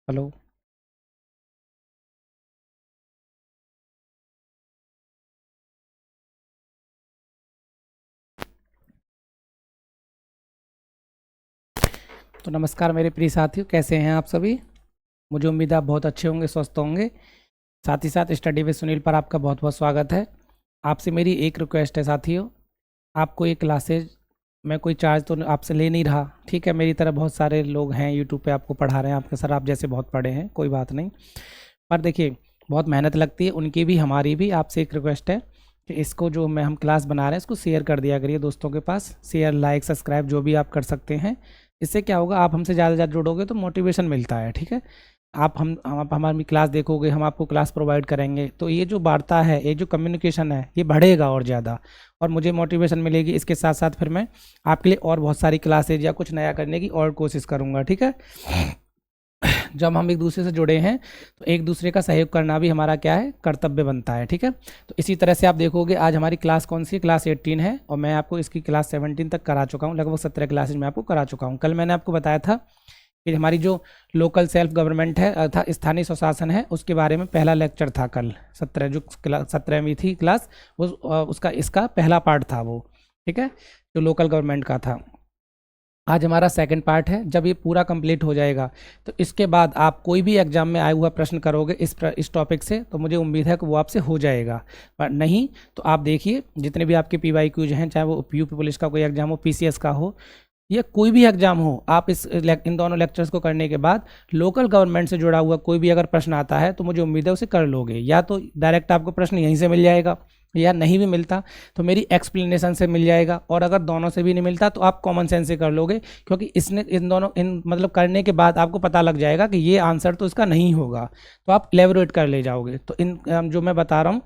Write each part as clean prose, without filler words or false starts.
Hello. तो नमस्कार मेरे प्रिय साथियों, कैसे हैं आप सभी। मुझे उम्मीद है आप बहुत अच्छे होंगे, स्वस्थ होंगे। साथ ही साथ स्टडी विद सुनील पर आपका बहुत बहुत स्वागत है। आपसे मेरी एक रिक्वेस्ट है साथियों, आपको ये क्लासेज मैं कोई चार्ज तो आपसे ले नहीं रहा, ठीक है। मेरी तरह बहुत सारे लोग हैं यूट्यूब पे आपको पढ़ा रहे हैं, आपके सर आप जैसे बहुत पढ़े हैं, कोई बात नहीं। पर देखिए, बहुत मेहनत लगती है, उनकी भी हमारी भी। आपसे एक रिक्वेस्ट है कि इसको जो मैं हम क्लास बना रहे हैं इसको शेयर कर दिया करिए दोस्तों के पास। शेयर, लाइक, सब्सक्राइब जो भी आप कर सकते हैं। इससे क्या होगा, आप हमसे ज़्यादा से ज़्यादा जुड़ोगे तो मोटिवेशन मिलता है, ठीक है। आप हमारी क्लास देखोगे, हम आपको क्लास प्रोवाइड करेंगे, तो ये जो वार्ता है, ये जो कम्युनिकेशन है, ये बढ़ेगा और ज़्यादा, और मुझे मोटिवेशन मिलेगी। इसके साथ साथ फिर मैं आपके लिए और बहुत सारी क्लासेज या कुछ नया करने की और कोशिश करूँगा, ठीक है। जब हम एक दूसरे से जुड़े हैं तो एक दूसरे का सहयोग करना भी हमारा क्या है, कर्तव्य बनता है, ठीक है। तो इसी तरह से आप देखोगे, आज हमारी क्लास कौन सी है, क्लास 18 है, और मैं आपको इसकी क्लास 17 तक करा चुका हूँ। लगभग 17 क्लासेज मैं आपको करा चुका हूँ। कल मैंने आपको बताया था कि हमारी जो लोकल सेल्फ गवर्नमेंट है अर्थात स्थानीय स्वशासन है, उसके बारे में पहला लेक्चर था कल। 17 जो क्लास 17वीं थी क्लास, उसका इसका पहला पार्ट था वो, ठीक है, जो लोकल गवर्नमेंट का था। आज हमारा सेकंड पार्ट है। जब ये पूरा कंप्लीट हो जाएगा तो इसके बाद आप कोई भी एग्जाम में आया हुआ प्रश्न करोगे इस टॉपिक से, तो मुझे उम्मीद है कि वो आपसे हो जाएगा। पर नहीं तो आप देखिए, जितने भी आपके PYQs हैं, चाहे वो यूपी पुलिस का कोई एग्जाम हो, PCS का हो, या कोई भी एग्जाम हो, आप इन दोनों लेक्चर्स को करने के बाद लोकल गवर्नमेंट से जुड़ा हुआ कोई भी अगर प्रश्न आता है तो मुझे उम्मीद है उसे कर लोगे। या तो डायरेक्ट आपको प्रश्न यहीं से मिल जाएगा, या नहीं भी मिलता तो मेरी एक्सप्लेनेशन से मिल जाएगा, और अगर दोनों से भी नहीं मिलता तो आप कॉमन सेंस से कर लोगे, क्योंकि इसने इन दोनों इन मतलब करने के बाद आपको पता लग जाएगा कि ये आंसर तो इसका नहीं होगा, तो आप इलेबोरेट कर ले जाओगे। तो इन जो मैं बता रहा हूँ,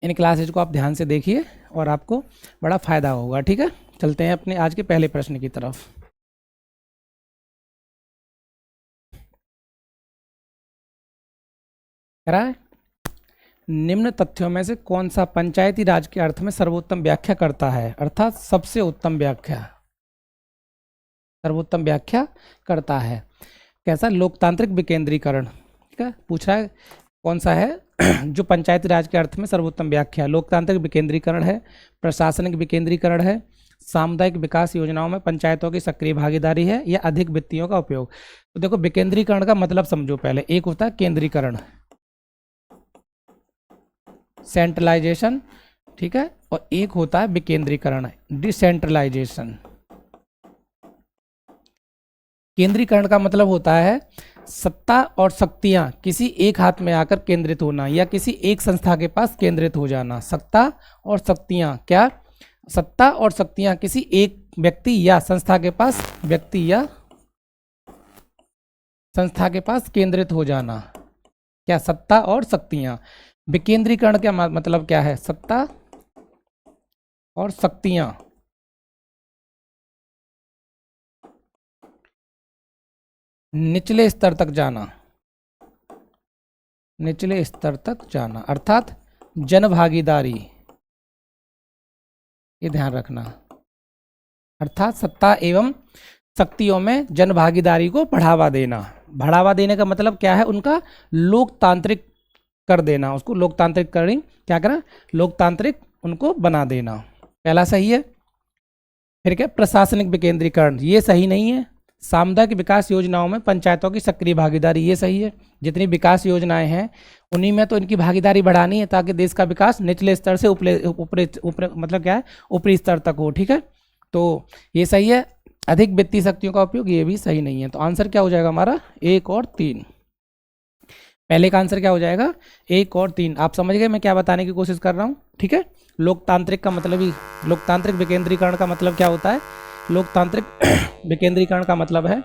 इन क्लासेज को आप ध्यान से देखिए और आपको बड़ा फायदा होगा, ठीक है। चलते हैं अपने आज के पहले प्रश्न की तरफ। कह रहा है, निम्न तथ्यों में से कौन सा पंचायती राज के अर्थ में सर्वोत्तम व्याख्या करता है, अर्थात सबसे उत्तम व्याख्या, सर्वोत्तम व्याख्या करता है। कैसा, लोकतांत्रिक विकेंद्रीकरण, ठीक है, पूछ रहा है कौन सा है जो पंचायती राज के अर्थ में सर्वोत्तम व्याख्या। लोकतांत्रिक विकेंद्रीकरण है, प्रशासनिक विकेंद्रीकरण है, सामुदायिक विकास योजनाओं में पंचायतों की सक्रिय भागीदारी है, या अधिक वित्तियों का उपयोग। तो देखो, विकेंद्रीकरण का मतलब समझो पहले। एक होता है केंद्रीकरण, सेंट्रलाइजेशन, ठीक है, और एक होता है विकेंद्रीकरण, डिसेंट्रलाइजेशन। केंद्रीकरण का मतलब होता है सत्ता और शक्तियां किसी एक हाथ में आकर केंद्रित होना, या किसी एक संस्था के पास केंद्रित हो जाना। सत्ता और शक्तियां क्या, सत्ता और शक्तियां किसी एक व्यक्ति या संस्था के पास, व्यक्ति या संस्था के पास केंद्रित हो जाना, क्या, सत्ता और शक्तियां। विकेंद्रीकरण का मतलब क्या है, सत्ता और शक्तियां निचले स्तर तक जाना, निचले स्तर तक जाना, अर्थात जन भागीदारी, ये ध्यान रखना। अर्थात सत्ता एवं शक्तियों में जन भागीदारी को बढ़ावा देना। बढ़ावा देने का मतलब क्या है, उनका लोकतांत्रिक कर देना, उसको लोकतांत्रिक करनी, क्या करना, लोकतांत्रिक उनको बना देना। पहला सही है। फिर क्या, प्रशासनिक विकेंद्रीकरण, ये सही नहीं है। सामुदायिक विकास योजनाओं में पंचायतों की सक्रिय भागीदारी, ये सही है। जितनी विकास योजनाएं हैं उन्हीं में तो इनकी भागीदारी बढ़ानी है, ताकि देश का विकास निचले स्तर से ऊपरी मतलब क्या है, ऊपरी स्तर तक हो, ठीक है। तो ये सही है। अधिक वित्तीय शक्तियों का उपयोग, ये भी सही नहीं है। तो आंसर क्या हो जाएगा हमारा, 1 और 3। पहले का आंसर क्या हो जाएगा, 1 और 3। आप समझ गए मैं क्या बताने की कोशिश कर रहा हूँ, ठीक है। लोकतांत्रिक का मतलब ही, लोकतांत्रिक विकेंद्रीकरण का मतलब क्या होता है, लोकतांत्रिक विकेंद्रीकरण का मतलब है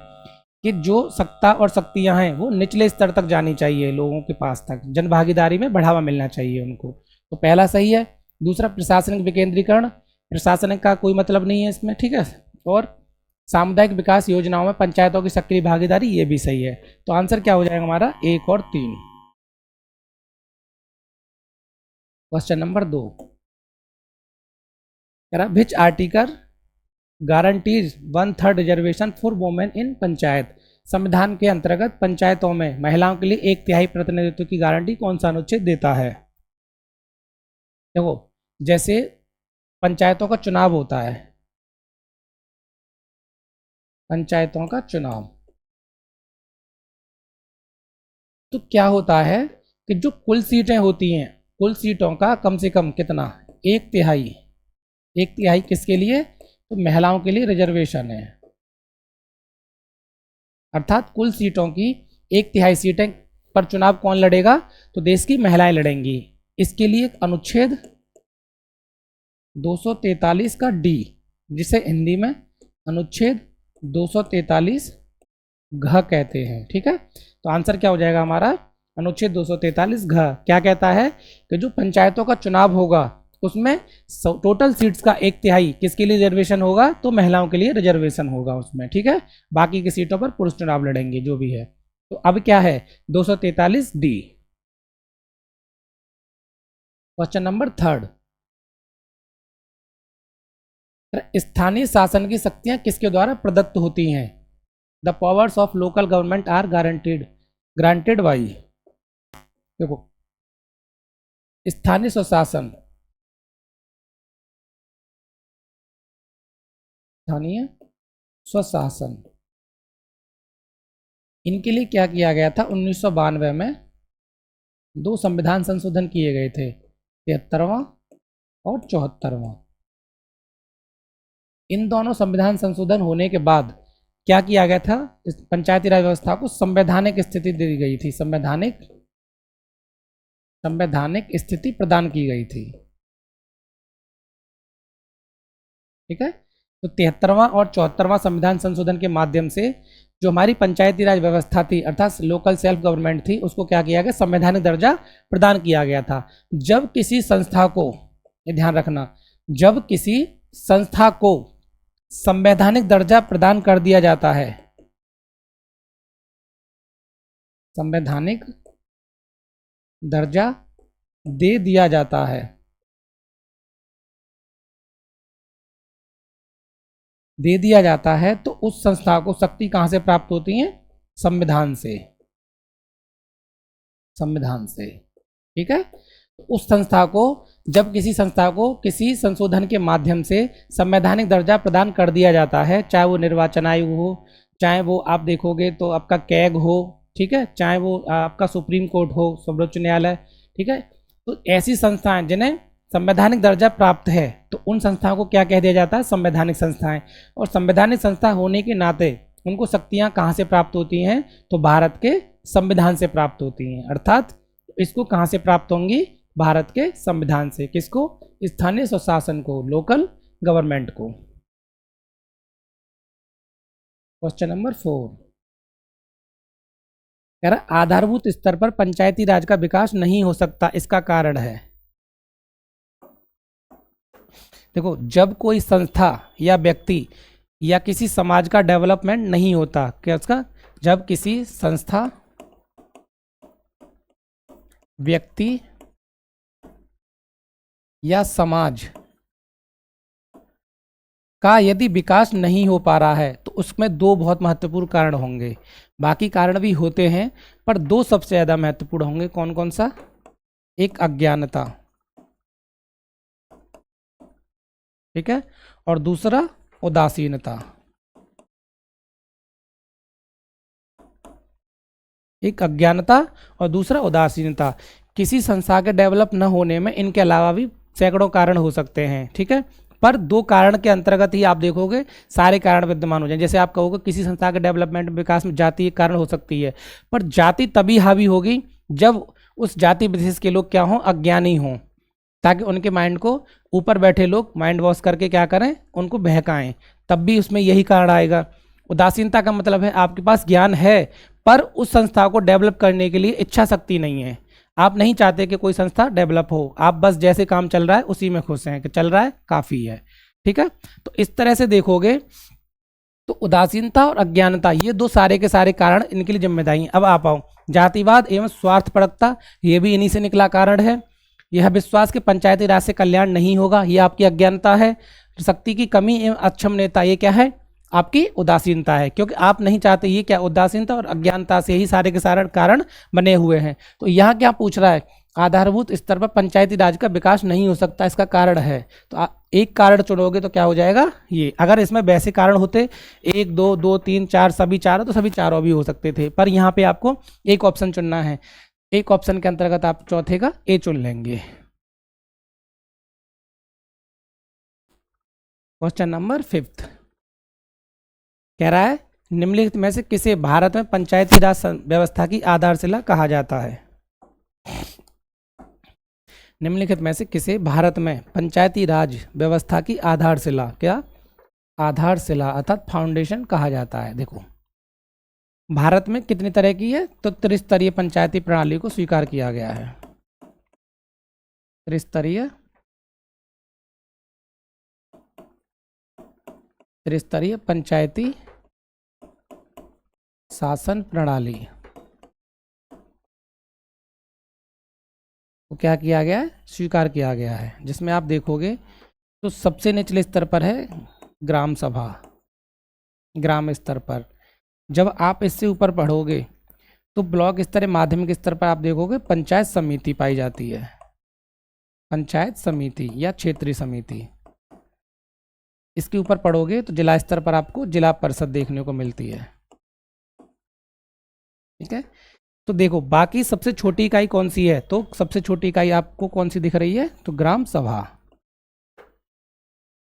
कि जो सत्ता और शक्तियां हैं वो निचले स्तर तक जानी चाहिए, लोगों के पास तक, जन भागीदारी में बढ़ावा मिलना चाहिए उनको। तो पहला सही है। दूसरा, प्रशासनिक विकेंद्रीकरण, प्रशासनिक का कोई मतलब नहीं है इसमें, ठीक है। और सामुदायिक विकास योजनाओं में पंचायतों की सक्रिय भागीदारी, ये भी सही है। तो आंसर क्या हो जाएगा हमारा, 1 और 3। Question number 2, which article guarantees 1/3 reservation for women इन पंचायत। संविधान के अंतर्गत पंचायतों में महिलाओं के लिए 1/3 प्रतिनिधित्व की गारंटी कौन सा अनुच्छेद देता है? देखो, जैसे पंचायतों का चुनाव होता है, पंचायतों का चुनाव, तो क्या होता है कि जो कुल सीटें होती हैं, कुल सीटों का कम से कम कितना, 1/3। 1/3 किसके लिए? तो महिलाओं के लिए रिजर्वेशन है, अर्थात कुल सीटों की 1/3 सीटें पर चुनाव कौन लड़ेगा? तो देश की महिलाएं लड़ेंगी। इसके लिए अनुच्छेद 243 का डी, जिसे हिंदी में अनुच्छेद 243 घ कहते हैं। ठीक है, तो आंसर क्या हो जाएगा हमारा? अनुच्छेद 243 घ क्या कहता है कि जो पंचायतों का चुनाव होगा उसमें टोटल सीट्स का 1/3 किसके लिए रिजर्वेशन होगा? तो महिलाओं के लिए रिजर्वेशन होगा उसमें। ठीक है, बाकी की सीटों पर पुरुष चुनाव लड़ेंगे जो भी है। तो अब क्या है? 243 डी। क्वेश्चन नंबर 3, स्थानीय शासन की शक्तियां किसके द्वारा प्रदत्त होती हैं? The powers of local government are granted by. देखो, स्थानीय स्वशासन, स्थानीय स्वशासन, इनके लिए क्या किया गया था? 1992 में 2 संविधान संशोधन किए गए थे, 73वां और 74वां। इन दोनों संविधान संशोधन होने के बाद क्या किया गया था? इस पंचायती राज व्यवस्था को संवैधानिक स्थिति दी गई थी, संवैधानिक स्थिति प्रदान की गई थी। ठीक है, तो 73वां और 74वां संविधान संशोधन के माध्यम से जो हमारी पंचायती राज व्यवस्था थी, अर्थात लोकल सेल्फ गवर्नमेंट थी, उसको क्या किया गया? संवैधानिक दर्जा प्रदान किया गया था। जब किसी संस्था को, ये ध्यान रखना, जब किसी संस्था को संवैधानिक दर्जा प्रदान कर दिया जाता है, संवैधानिक दर्जा दे दिया जाता है, दे दिया जाता है, तो उस संस्था को शक्ति कहां से प्राप्त होती है? संविधान से, संविधान से। ठीक है, उस संस्था को, जब किसी संस्था को किसी संशोधन के माध्यम से संवैधानिक दर्जा प्रदान कर दिया जाता है, चाहे वो निर्वाचन आयोग हो, चाहे वो आप देखोगे तो आपका कैग हो, ठीक है, चाहे वो आपका सुप्रीम कोर्ट हो, सर्वोच्च न्यायालय। ठीक है, तो ऐसी संस्थाएं जिन्हें संवैधानिक दर्जा प्राप्त है, तो उन संस्थाओं को क्या कह दिया जाता है? संवैधानिक संस्थाएं। और संवैधानिक संस्था होने के नाते उनको शक्तियां कहां से प्राप्त होती हैं? तो भारत के संविधान से प्राप्त होती हैं। अर्थात इसको कहां से प्राप्त होंगी? भारत के संविधान से। किसको? स्थानीय स्वशासन को, लोकल गवर्नमेंट को। क्वेश्चन नंबर 4 कह रहा आधारभूत स्तर पर पंचायती राज का विकास नहीं हो सकता, इसका कारण है। देखो, जब कोई संस्था या व्यक्ति या किसी समाज का डेवलपमेंट नहीं होता, क्या उसका? जब किसी संस्था, व्यक्ति या समाज का यदि विकास नहीं हो पा रहा है, तो उसमें 2 बहुत महत्वपूर्ण कारण होंगे। बाकी कारण भी होते हैं, पर 2 सबसे ज़्यादा महत्वपूर्ण होंगे। कौन कौन सा? एक अज्ञानता, ठीक है, और दूसरा उदासीनता। एक अज्ञानता और दूसरा उदासीनता। किसी संस्था के डेवलप न होने में इनके अलावा भी सैकड़ों कारण हो सकते हैं। ठीक है, पर 2 कारण के अंतर्गत ही आप देखोगे सारे कारण विद्यमान हो जाएंगे। जैसे आप कहोगे किसी संस्था के डेवलपमेंट विकास में जाति एक कारण हो सकती है, पर जाति तभी हावी होगी जब उस जाति विशेष के लोग क्या हों? अज्ञानी हों, ताकि उनके माइंड को ऊपर बैठे लोग माइंड वॉश करके क्या करें? उनको बहकाएं, तब भी उसमें यही कारण आएगा। उदासीनता का मतलब है आपके पास ज्ञान है, पर उस संस्था को डेवलप करने के लिए इच्छा शक्ति नहीं है। आप नहीं चाहते कि कोई संस्था डेवलप हो, आप बस जैसे काम चल रहा है उसी में खुश हैं कि चल रहा है काफ़ी है। ठीक है, तो इस तरह से देखोगे तो उदासीनता और अज्ञानता, ये 2 सारे के सारे कारण इनके लिए जिम्मेदारी हैं। अब आप आओ, जातिवाद एवं स्वार्थपरकता, ये भी इन्हीं से निकला कारण है। यह विश्वास के पंचायती राज से कल्याण नहीं होगा, ये आपकी अज्ञानता है। शक्ति की कमी एवं अक्षम नेता, ये क्या है? आपकी उदासीनता है, क्योंकि आप नहीं चाहते। ये क्या, उदासीनता और अज्ञानता से ही सारे के सारे कारण बने हुए हैं। तो यहाँ क्या पूछ रहा है, आधारभूत स्तर पर पंचायती राज का विकास नहीं हो सकता, इसका कारण है। तो एक कारण चुनोगे तो क्या हो जाएगा ये। अगर इसमें वैसे कारण होते 1 2 2 3 4 सभी चारों, तो सभी चारों भी हो सकते थे, पर यहाँ पे आपको एक ऑप्शन चुनना है। एक ऑप्शन के अंतर्गत आप चौथे का ए चुन लेंगे। क्वेश्चन नंबर 5 कह रहा है, निम्नलिखित में से किसे भारत में पंचायती राज व्यवस्था की आधारशिला कहा जाता है। निम्नलिखित में से किसे भारत में पंचायती राज व्यवस्था की आधारशिला, क्या आधारशिला अर्थात फाउंडेशन कहा जाता है। देखो भारत में कितनी तरह की है, तो त्रिस्तरीय पंचायती प्रणाली को स्वीकार किया गया है। त्रिस्तरीय पंचायती शासन प्रणाली को क्या किया गया है, स्वीकार किया गया है। जिसमें आप देखोगे तो सबसे निचले स्तर पर है ग्राम सभा, ग्राम स्तर पर। जब आप इससे ऊपर पढ़ोगे तो ब्लॉक स्तर, माध्यमिक स्तर पर आप देखोगे पंचायत समिति पाई जाती है, पंचायत समिति या क्षेत्रीय समिति। इसके ऊपर पढ़ोगे तो जिला स्तर पर आपको जिला परिषद देखने को मिलती है। ठीक है, तो देखो बाकी सबसे छोटी इकाई कौन सी है, तो सबसे छोटी इकाई आपको कौन सी दिख रही है, तो ग्राम सभा।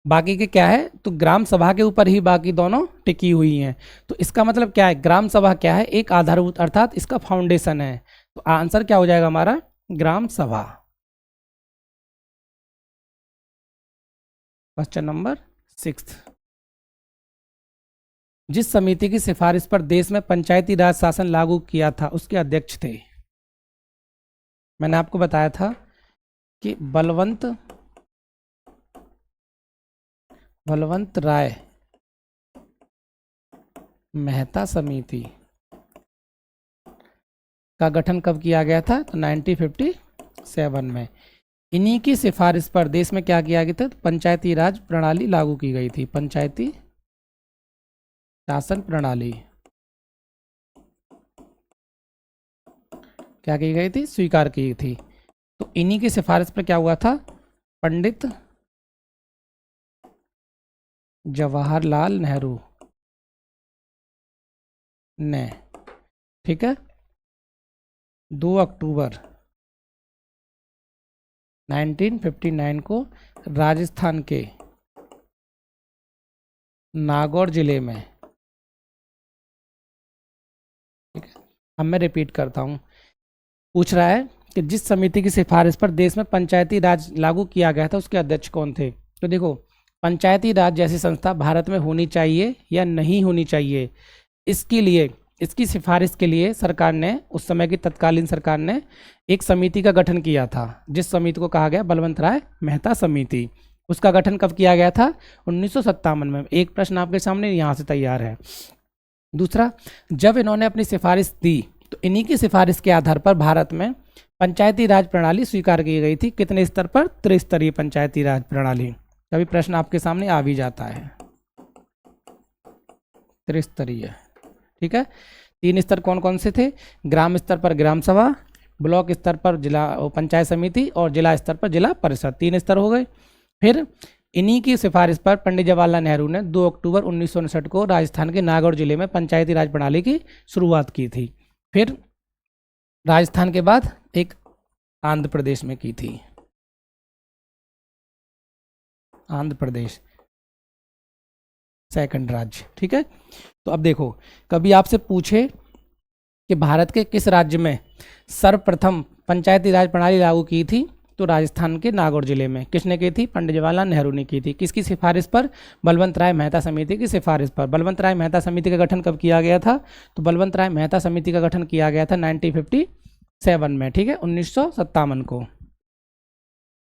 बाकी के क्या है, तो ग्राम सभा के ऊपर ही बाकी दोनों टिकी हुई हैं। तो इसका मतलब क्या है, ग्राम सभा क्या है, एक आधारभूत अर्थात इसका फाउंडेशन है। तो आंसर क्या हो जाएगा हमारा, ग्राम सभा। क्वेश्चन नंबर 6, जिस समिति की सिफारिश पर देश में पंचायती राज शासन लागू किया था उसके अध्यक्ष थे। मैंने आपको बताया था कि बलवंत राय मेहता समिति का गठन कब किया गया था, तो 1957 में। इन्हीं की सिफारिश पर देश में क्या किया गया था, पंचायती राज प्रणाली लागू की गई थी, पंचायती शासन प्रणाली क्या की गई थी, स्वीकार की थी। तो इन्हीं की सिफारिश पर क्या हुआ था, पंडित जवाहरलाल नेहरू ने, ठीक है, 2 अक्टूबर 1959 को राजस्थान के नागौर जिले में, ठीक है, अब मैं रिपीट करता हूँ। पूछ रहा है कि जिस समिति की सिफारिश पर देश में पंचायती राज लागू किया गया था उसके अध्यक्ष कौन थे। तो देखो पंचायती राज जैसी संस्था भारत में होनी चाहिए या नहीं होनी चाहिए, इसके लिए, इसकी सिफारिश के लिए सरकार ने, उस समय की तत्कालीन सरकार ने एक समिति का गठन किया था, जिस समिति को कहा गया बलवंत राय मेहता समिति। उसका गठन कब किया गया था, 1957 में। एक प्रश्न आपके सामने यहाँ से तैयार है। दूसरा, जब इन्होंने अपनी सिफारिश दी तो इन्हीं की सिफारिश के आधार पर भारत में पंचायती राज प्रणाली स्वीकार की गई थी। कितने स्तर पर, त्रिस्तरीय पंचायती राज प्रणाली। कभी प्रश्न आपके सामने आ भी जाता है, त्रिस्तरीय, ठीक है। 3 स्तर कौन कौन से थे, ग्राम स्तर पर ग्राम सभा, ब्लॉक स्तर पर जिला पंचायत समिति और जिला स्तर पर जिला परिषद, 3 स्तर हो गए। फिर इन्हीं की सिफारिश पर पंडित जवाहरलाल नेहरू ने 2 अक्टूबर 1959 को राजस्थान के नागौर जिले में पंचायती राज प्रणाली की शुरुआत की थी। फिर राजस्थान के बाद एक आंध्र प्रदेश में की थी, आंध्र प्रदेश सेकंड राज्य, ठीक है। तो अब देखो, कभी आपसे पूछे कि भारत के किस राज्य में सर्वप्रथम पंचायती राज प्रणाली लागू की थी, तो राजस्थान के नागौर जिले में। किसने की थी, पंडित जवाहरलाल नेहरू ने की थी। किसकी सिफारिश पर, बलवंत राय मेहता समिति की सिफारिश पर। बलवंत राय मेहता समिति का गठन कब किया गया था, तो बलवंत राय मेहता समिति का गठन किया गया था 1957 में, ठीक है, 1957 को,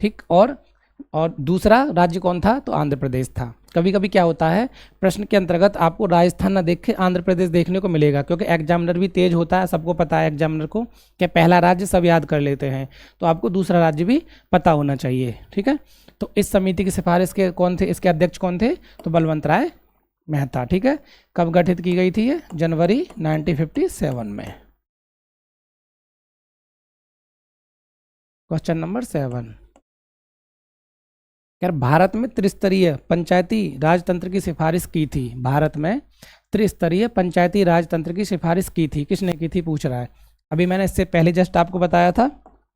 ठीक। और दूसरा राज्य कौन था, तो आंध्र प्रदेश था। कभी कभी क्या होता है, प्रश्न के अंतर्गत आपको राजस्थान ना देख के आंध्र प्रदेश देखने को मिलेगा, क्योंकि एग्जामिनर भी तेज होता है, सबको पता है एग्जामिनर को कि पहला राज्य सब याद कर लेते हैं, तो आपको दूसरा राज्य भी पता होना चाहिए, ठीक है। तो इस समिति की सिफारिश के कौन थे, इसके अध्यक्ष कौन थे, तो बलवंत राय मेहता, ठीक है। कब गठित की गई थी ये? जनवरी 1957 में। क्वेश्चन नंबर 7, यार भारत में त्रिस्तरीय पंचायती राजतंत्र की सिफारिश की थी। भारत में त्रिस्तरीय पंचायती राजतंत्र की सिफारिश की थी, किसने की थी पूछ रहा है। अभी मैंने इससे पहले जस्ट आपको बताया था।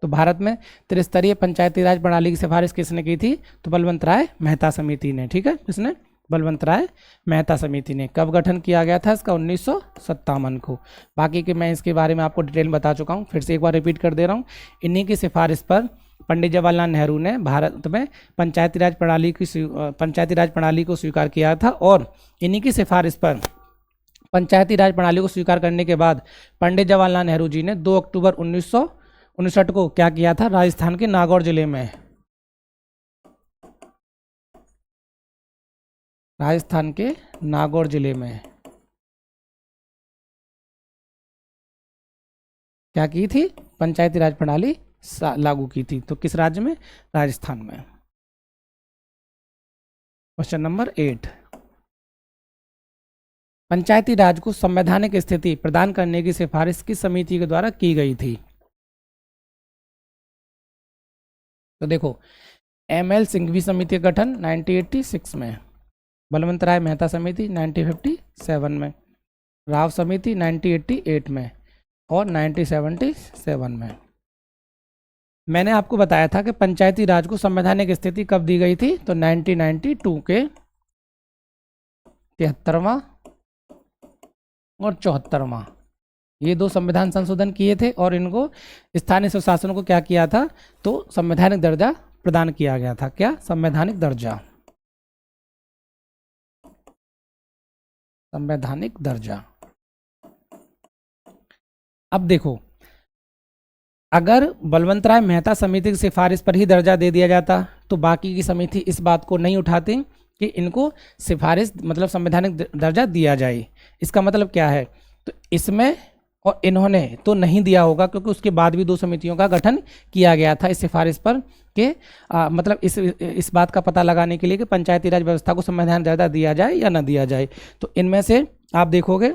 तो भारत में त्रिस्तरीय पंचायती राज प्रणाली की सिफारिश किसने की थी? तो बलवंत राय मेहता समिति ने, ठीक है। किसने? बलवंत राय मेहता समिति ने। कब गठन किया गया था इसका? 1957 को। बाकी के मैं इसके बारे में आपको डिटेल बता चुका हूँ, फिर से एक बार रिपीट कर दे रहा हूँ। इन्हीं की सिफारिश पर पंडित जवाहरलाल नेहरू ने भारत में पंचायती राज प्रणाली को स्वीकार किया था, और इन्हीं की सिफारिश पर पंचायती राज प्रणाली को स्वीकार करने के बाद पंडित जवाहरलाल नेहरू जी ने 2 अक्टूबर 1959 को क्या किया था? राजस्थान के नागौर जिले में, राजस्थान के नागौर जिले में क्या की थी? पंचायती राज प्रणाली लागू की थी। तो किस राज्य में? राजस्थान में। क्वेश्चन नंबर 8, पंचायती राज को संवैधानिक स्थिति प्रदान करने की सिफारिश किस समिति के द्वारा की गई थी? तो देखो, एमएल सिंघवी समिति का गठन 1986 में, बलवंत राय मेहता समिति 1957 में, राव समिति 1988 में और 1977 में। मैंने आपको बताया था कि पंचायती राज को संवैधानिक स्थिति कब दी गई थी? तो 1992 के 73वां और 74वां, ये 2 संविधान संशोधन किए थे, और इनको स्थानीय स्वशासन को क्या किया था? तो संवैधानिक दर्जा प्रदान किया गया था। क्या? संवैधानिक दर्जा, संवैधानिक दर्जा। अब देखो, अगर बलवंत राय मेहता समिति की सिफारिश पर ही दर्जा दे दिया जाता तो बाकी की समिति इस बात को नहीं उठाती कि इनको सिफारिश मतलब संवैधानिक दर्जा दिया जाए। इसका मतलब क्या है? तो इसमें और इन्होंने तो नहीं दिया होगा, क्योंकि उसके बाद भी 2 समितियों का गठन किया गया था इस सिफारिश पर कि मतलब इस बात का पता लगाने के लिए कि पंचायती राज व्यवस्था को संवैधानिक दर्जा दिया जाए या ना दिया जाए। तो इनमें से आप देखोगे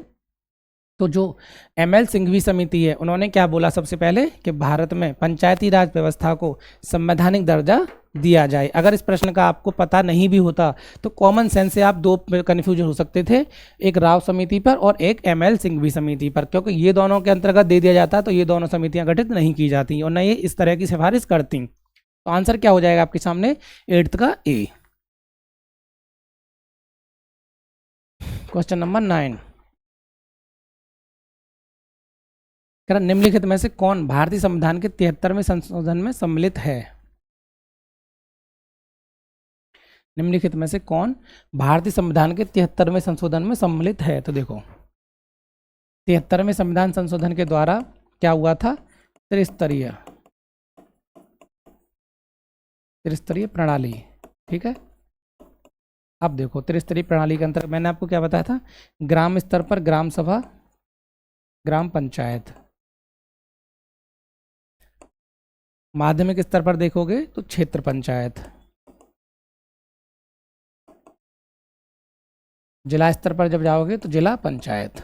तो जो एमएल सिंघवी समिति है, उन्होंने क्या बोला? सबसे पहले कि भारत में पंचायती राज व्यवस्था को संवैधानिक दर्जा दिया जाए। अगर इस प्रश्न का आपको पता नहीं भी होता तो कॉमन सेंस से आप 2 कन्फ्यूजन हो सकते थे, एक राव समिति पर और एक एमएल सिंघवी समिति पर, क्योंकि ये दोनों के अंतर्गत दे दिया जाता तो ये दोनों समितियां गठित नहीं की जाती और न ये इस तरह की सिफारिश करती। तो आंसर क्या हो जाएगा आपके सामने? 8th का ए। क्वेश्चन नंबर 9, निम्नलिखित में से कौन भारतीय संविधान के 73वें संशोधन में सम्मिलित है? निम्नलिखित में से कौन भारतीय संविधान के 73वें संशोधन में सम्मिलित है? तो देखो, 73वें संविधान संशोधन के द्वारा क्या हुआ था? त्रिस्तरीय प्रणाली, ठीक है। अब देखो, त्रिस्तरीय प्रणाली के अंतर्गत मैंने आपको क्या बताया था? ग्राम स्तर पर ग्राम सभा, ग्राम पंचायत, माध्यमिक स्तर पर देखोगे तो क्षेत्र पंचायत, जिला स्तर पर जब जाओगे तो जिला पंचायत,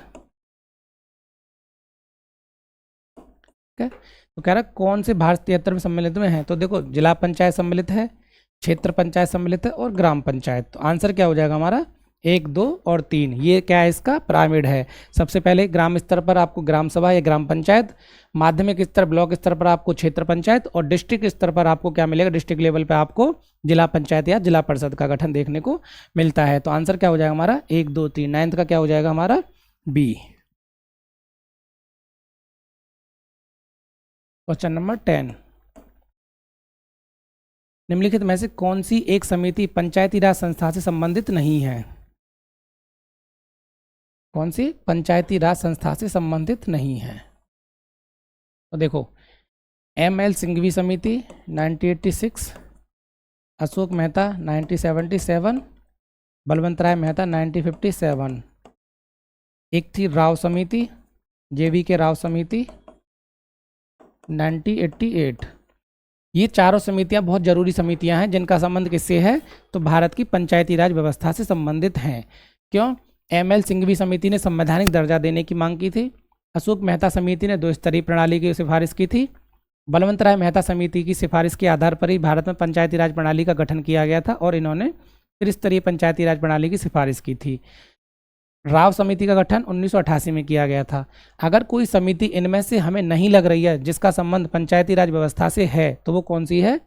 ठीक है। तो कह रहा कौन से भारत 73 में सम्मिलित में है? तो देखो, जिला पंचायत सम्मिलित है, क्षेत्र पंचायत सम्मिलित है और ग्राम पंचायत। तो आंसर क्या हो जाएगा हमारा? 1, 2 और 3। ये क्या है? इसका पिरामिड है। सबसे पहले ग्राम स्तर पर आपको ग्राम सभा या ग्राम पंचायत, माध्यमिक स्तर ब्लॉक स्तर पर आपको क्षेत्र पंचायत, और डिस्ट्रिक्ट स्तर पर आपको क्या मिलेगा? डिस्ट्रिक्ट लेवल पे आपको जिला पंचायत या जिला परिषद का गठन देखने को मिलता है। तो आंसर क्या हो जाएगा हमारा? 1, 2, 3। 9th का क्या हो जाएगा हमारा? बी। क्वेश्चन नंबर 10, निम्नलिखित में से कौन सी एक समिति पंचायती राज संस्था से संबंधित नहीं है? कौन सी पंचायती राज संस्था से संबंधित नहीं है? तो देखो, एमएल सिंघवी समिति 1986, अशोक मेहता 1977, बलवंत राय मेहता 1957, एक थी राव समिति, जेवी के राव समिति 1988। ये चारों समितियां बहुत जरूरी समितियां हैं जिनका संबंध किससे है? तो भारत की पंचायती राज व्यवस्था से संबंधित हैं। क्यों? ML सिंघवी समिति ने संवैधानिक दर्जा देने की मांग की थी। अशोक मेहता समिति ने 2 स्तरीय प्रणाली की सिफारिश की थी। बलवंत राय मेहता समिति की सिफारिश के आधार पर ही भारत में पंचायती राज प्रणाली का गठन किया गया था और इन्होंने त्रिस्तरीय पंचायती राज प्रणाली की सिफारिश की थी। राव समिति का गठन 1988 में किया गया था। अगर कोई समिति इनमें से हमें नहीं लग रही है जिसका संबंध पंचायती राज व्यवस्था से है तो वो कौन सी है?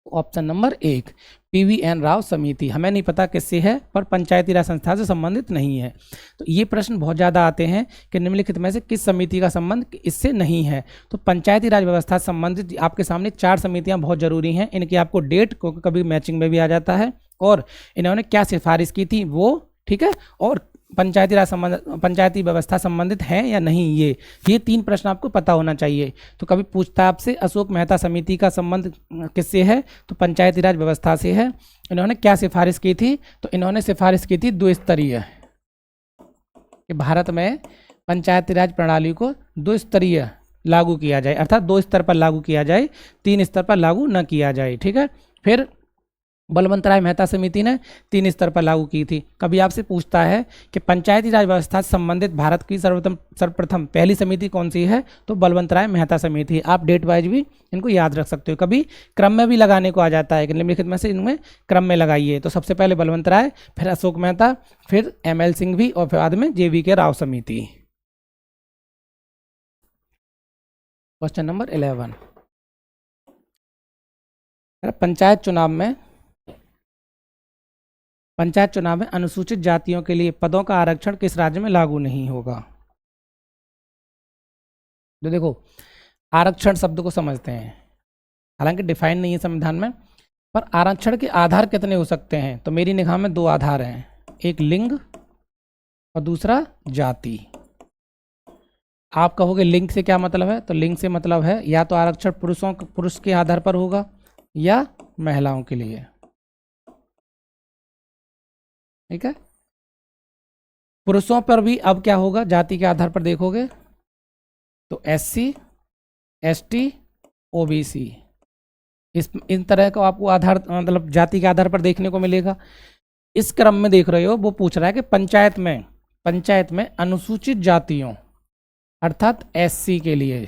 ऑप्शन नंबर 1 PVN राव समिति। हमें नहीं पता किससे है पर पंचायती राज संस्था से संबंधित नहीं है। तो ये प्रश्न बहुत ज़्यादा आते हैं कि निम्नलिखित में से किस समिति का संबंध इससे नहीं है। तो पंचायती राज व्यवस्था से संबंधित आपके सामने 4 समितियां बहुत जरूरी हैं। इनकी आपको डेट को कभी मैचिंग में भी आ जाता है और इन्होंने क्या सिफारिश की थी वो, ठीक है, और पंचायती राज पंचायती व्यवस्था संबंधित है या नहीं, ये 3 प्रश्न आपको पता होना चाहिए। तो कभी पूछता है आपसे अशोक मेहता समिति का संबंध किससे है, तो पंचायती राज व्यवस्था से है। इन्होंने क्या सिफारिश की थी, तो इन्होंने सिफारिश की थी 2 स्तरीय, कि भारत में पंचायती राज प्रणाली को 2 स्तरीय लागू किया जाए, अर्थात 2 स्तर पर लागू किया जाए, 3 स्तर पर लागू न किया जाए, ठीक है। फिर बलवंत राय मेहता समिति ने 3 स्तर पर लागू की थी। कभी आपसे पूछता है कि पंचायती राज व्यवस्था से संबंधित भारत की सर्वप्रथम पहली समिति कौन सी है, तो बलवंत राय मेहता समिति। आप डेट वाइज भी इनको याद रख सकते हो। कभी क्रम में भी लगाने को आ जाता है कि निम्नलिखित में से इनमें क्रम में लगाइए। तो सबसे पहले बलवंत राय, फिर अशोक मेहता, फिर ML सिंघवी और फिर बाद में JVK राव समिति। क्वेश्चन नंबर 11, पंचायत चुनाव में अनुसूचित जातियों के लिए पदों का आरक्षण किस राज्य में लागू नहीं होगा? तो देखो, आरक्षण शब्द को समझते हैं, हालांकि डिफाइन नहीं है संविधान में, पर आरक्षण के आधार कितने हो सकते हैं? तो मेरी निगाह में 2 आधार हैं, एक लिंग और दूसरा जाति। आप कहोगे लिंग से क्या मतलब है, तो लिंग से मतलब है या तो आरक्षण पुरुष के आधार पर होगा या महिलाओं के लिए, ठीक है। पुरुषों पर भी अब क्या होगा, जाति के आधार पर देखोगे तो SC ST OBC, इन तरह का आपको आधार मतलब जाति के आधार पर देखने को मिलेगा। इस क्रम में देख रहे हो, वो पूछ रहा है कि पंचायत में अनुसूचित जातियों अर्थात SC के लिए,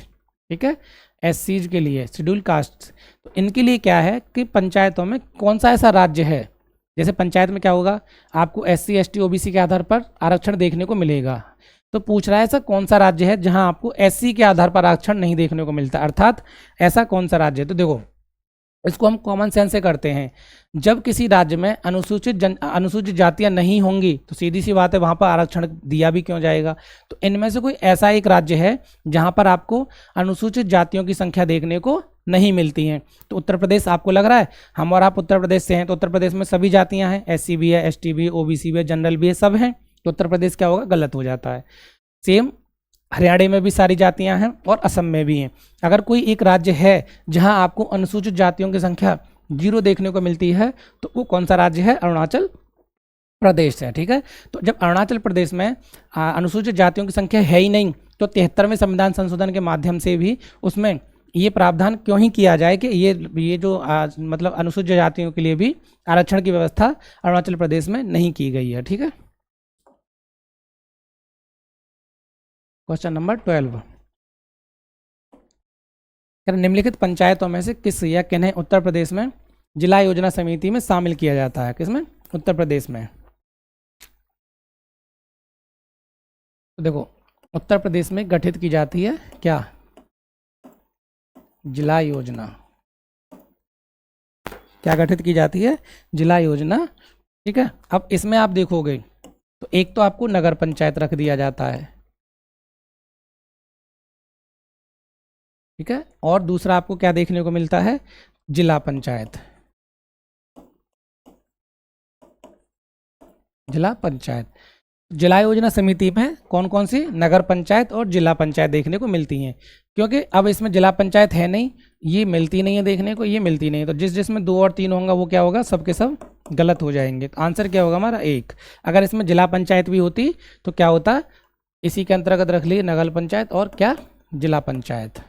ठीक है, SCs के लिए, शेड्यूल कास्ट, तो इनके लिए क्या है कि पंचायतों में कौन सा ऐसा राज्य है, जैसे पंचायत में क्या होगा, आपको SC ST OBC के आधार पर आरक्षण देखने को मिलेगा। तो पूछ रहा है ऐसा कौन सा राज्य है जहां आपको SC के आधार पर आरक्षण नहीं देखने को मिलता, अर्थात ऐसा कौन सा राज्य है। तो देखो, इसको हम कॉमन सेंस से करते हैं। जब किसी राज्य में अनुसूचित जातियां नहीं होंगी तो सीधी सी बात है वहां पर आरक्षण दिया भी क्यों जाएगा। तो इनमें से कोई ऐसा एक राज्य है जहां पर आपको अनुसूचित जातियों की संख्या देखने को नहीं मिलती हैं। तो उत्तर प्रदेश आपको लग रहा है, हम और आप उत्तर प्रदेश से हैं, तो उत्तर प्रदेश में सभी जातियां हैं, SC भी है, ST भी है, OBC भी है, जनरल भी है, सब हैं, तो उत्तर प्रदेश क्या होगा, गलत हो जाता है। सेम हरियाणा में भी सारी जातियां हैं और असम में भी हैं। अगर कोई एक राज्य है जहां आपको अनुसूचित जातियों की संख्या 0 देखने को मिलती है तो वो कौन सा राज्य है, अरुणाचल प्रदेश है, ठीक है। तो जब अरुणाचल प्रदेश में अनुसूचित जातियों की संख्या है ही नहीं, तो 73वें संविधान संशोधन के माध्यम से भी उसमें ये प्रावधान क्यों ही किया जाए कि ये जो मतलब अनुसूचित जातियों के लिए भी आरक्षण की व्यवस्था अरुणाचल प्रदेश में नहीं की गई है, ठीक है। क्वेश्चन नंबर 12, निम्नलिखित पंचायतों में से किस या किन्हें उत्तर प्रदेश में जिला योजना समिति में शामिल किया जाता है? किसमें? उत्तर प्रदेश में। तो देखो, उत्तर प्रदेश में गठित की जाती है क्या, जिला योजना। क्या गठित की जाती है, जिला योजना, ठीक है। अब इसमें आप देखोगे तो एक तो आपको नगर पंचायत रख दिया जाता है, ठीक है, और दूसरा आपको क्या देखने को मिलता है, जिला पंचायत। जिला पंचायत, जिला योजना समिति में कौन कौन सी, नगर पंचायत और जिला पंचायत देखने को मिलती हैं। क्योंकि अब इसमें जिला पंचायत है नहीं, ये मिलती नहीं है देखने को, ये मिलती नहीं है, तो जिसमें 2 और 3 होगा वो क्या होगा, सब के सब गलत हो जाएंगे। तो आंसर क्या होगा हमारा 1। अगर इसमें जिला पंचायत भी होती तो क्या होता, इसी के अंतर्गत रख लिए नगर पंचायत और क्या, जिला पंचायत।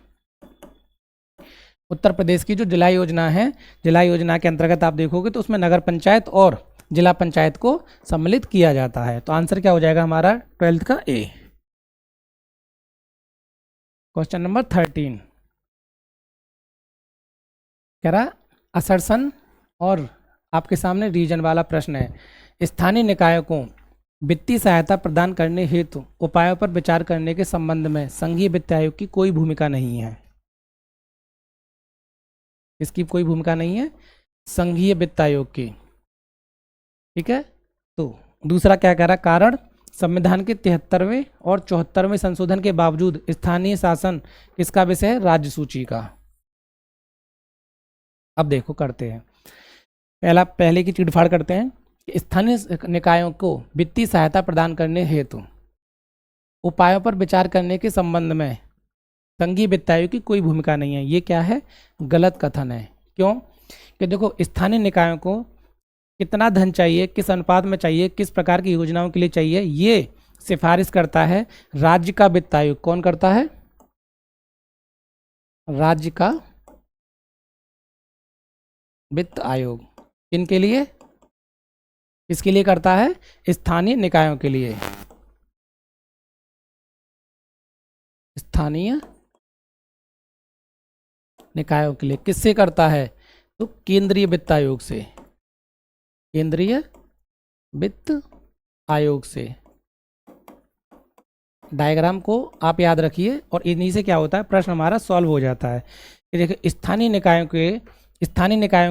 उत्तर प्रदेश की जो जिला योजना है, जिला योजना के अंतर्गत आप देखोगे तो उसमें नगर पंचायत और जिला पंचायत को सम्मिलित किया जाता है। तो आंसर क्या हो जाएगा हमारा 12th का ए। क्वेश्चन नंबर 13 कह रहा असर्शन और आपके सामने रीजन वाला प्रश्न है। स्थानीय निकायों को वित्तीय सहायता प्रदान करने हेतु उपायों पर विचार करने के संबंध में संघीय वित्त आयोग की कोई भूमिका नहीं है। इसकी कोई भूमिका नहीं है, संघीय वित्त आयोग की। ठीक है, तो दूसरा क्या कह रहा है, कारण संविधान के 73वें और 74वें संशोधन के बावजूद स्थानीय शासन किसका विषय है, राज्य सूची का। अब देखो करते हैं, पहले की चीड़फाड़ करते हैं। स्थानीय निकायों को वित्तीय सहायता प्रदान करने हेतु उपायों पर विचार करने के संबंध में संघीय वित्त आयोग की कोई भूमिका नहीं है। ये क्या है, गलत कथन है। क्यों कि देखो स्थानीय निकायों को कितना धन चाहिए, किस अनुपात में चाहिए, किस प्रकार की योजनाओं के लिए चाहिए, ये सिफारिश करता है राज्य का वित्त आयोग। कौन करता है, राज्य का वित्त आयोग। किनके लिए, किसके लिए करता है, स्थानीय निकायों के लिए। स्थानीय निकायों के लिए किससे करता है, तो केंद्रीय वित्त आयोग से, केंद्रीय वित्त आयोग से। डायग्राम को आप याद रखिए और इन्हीं से क्या होता है, प्रश्न हमारा सॉल्व हो जाता है। देखिए स्थानीय निकायों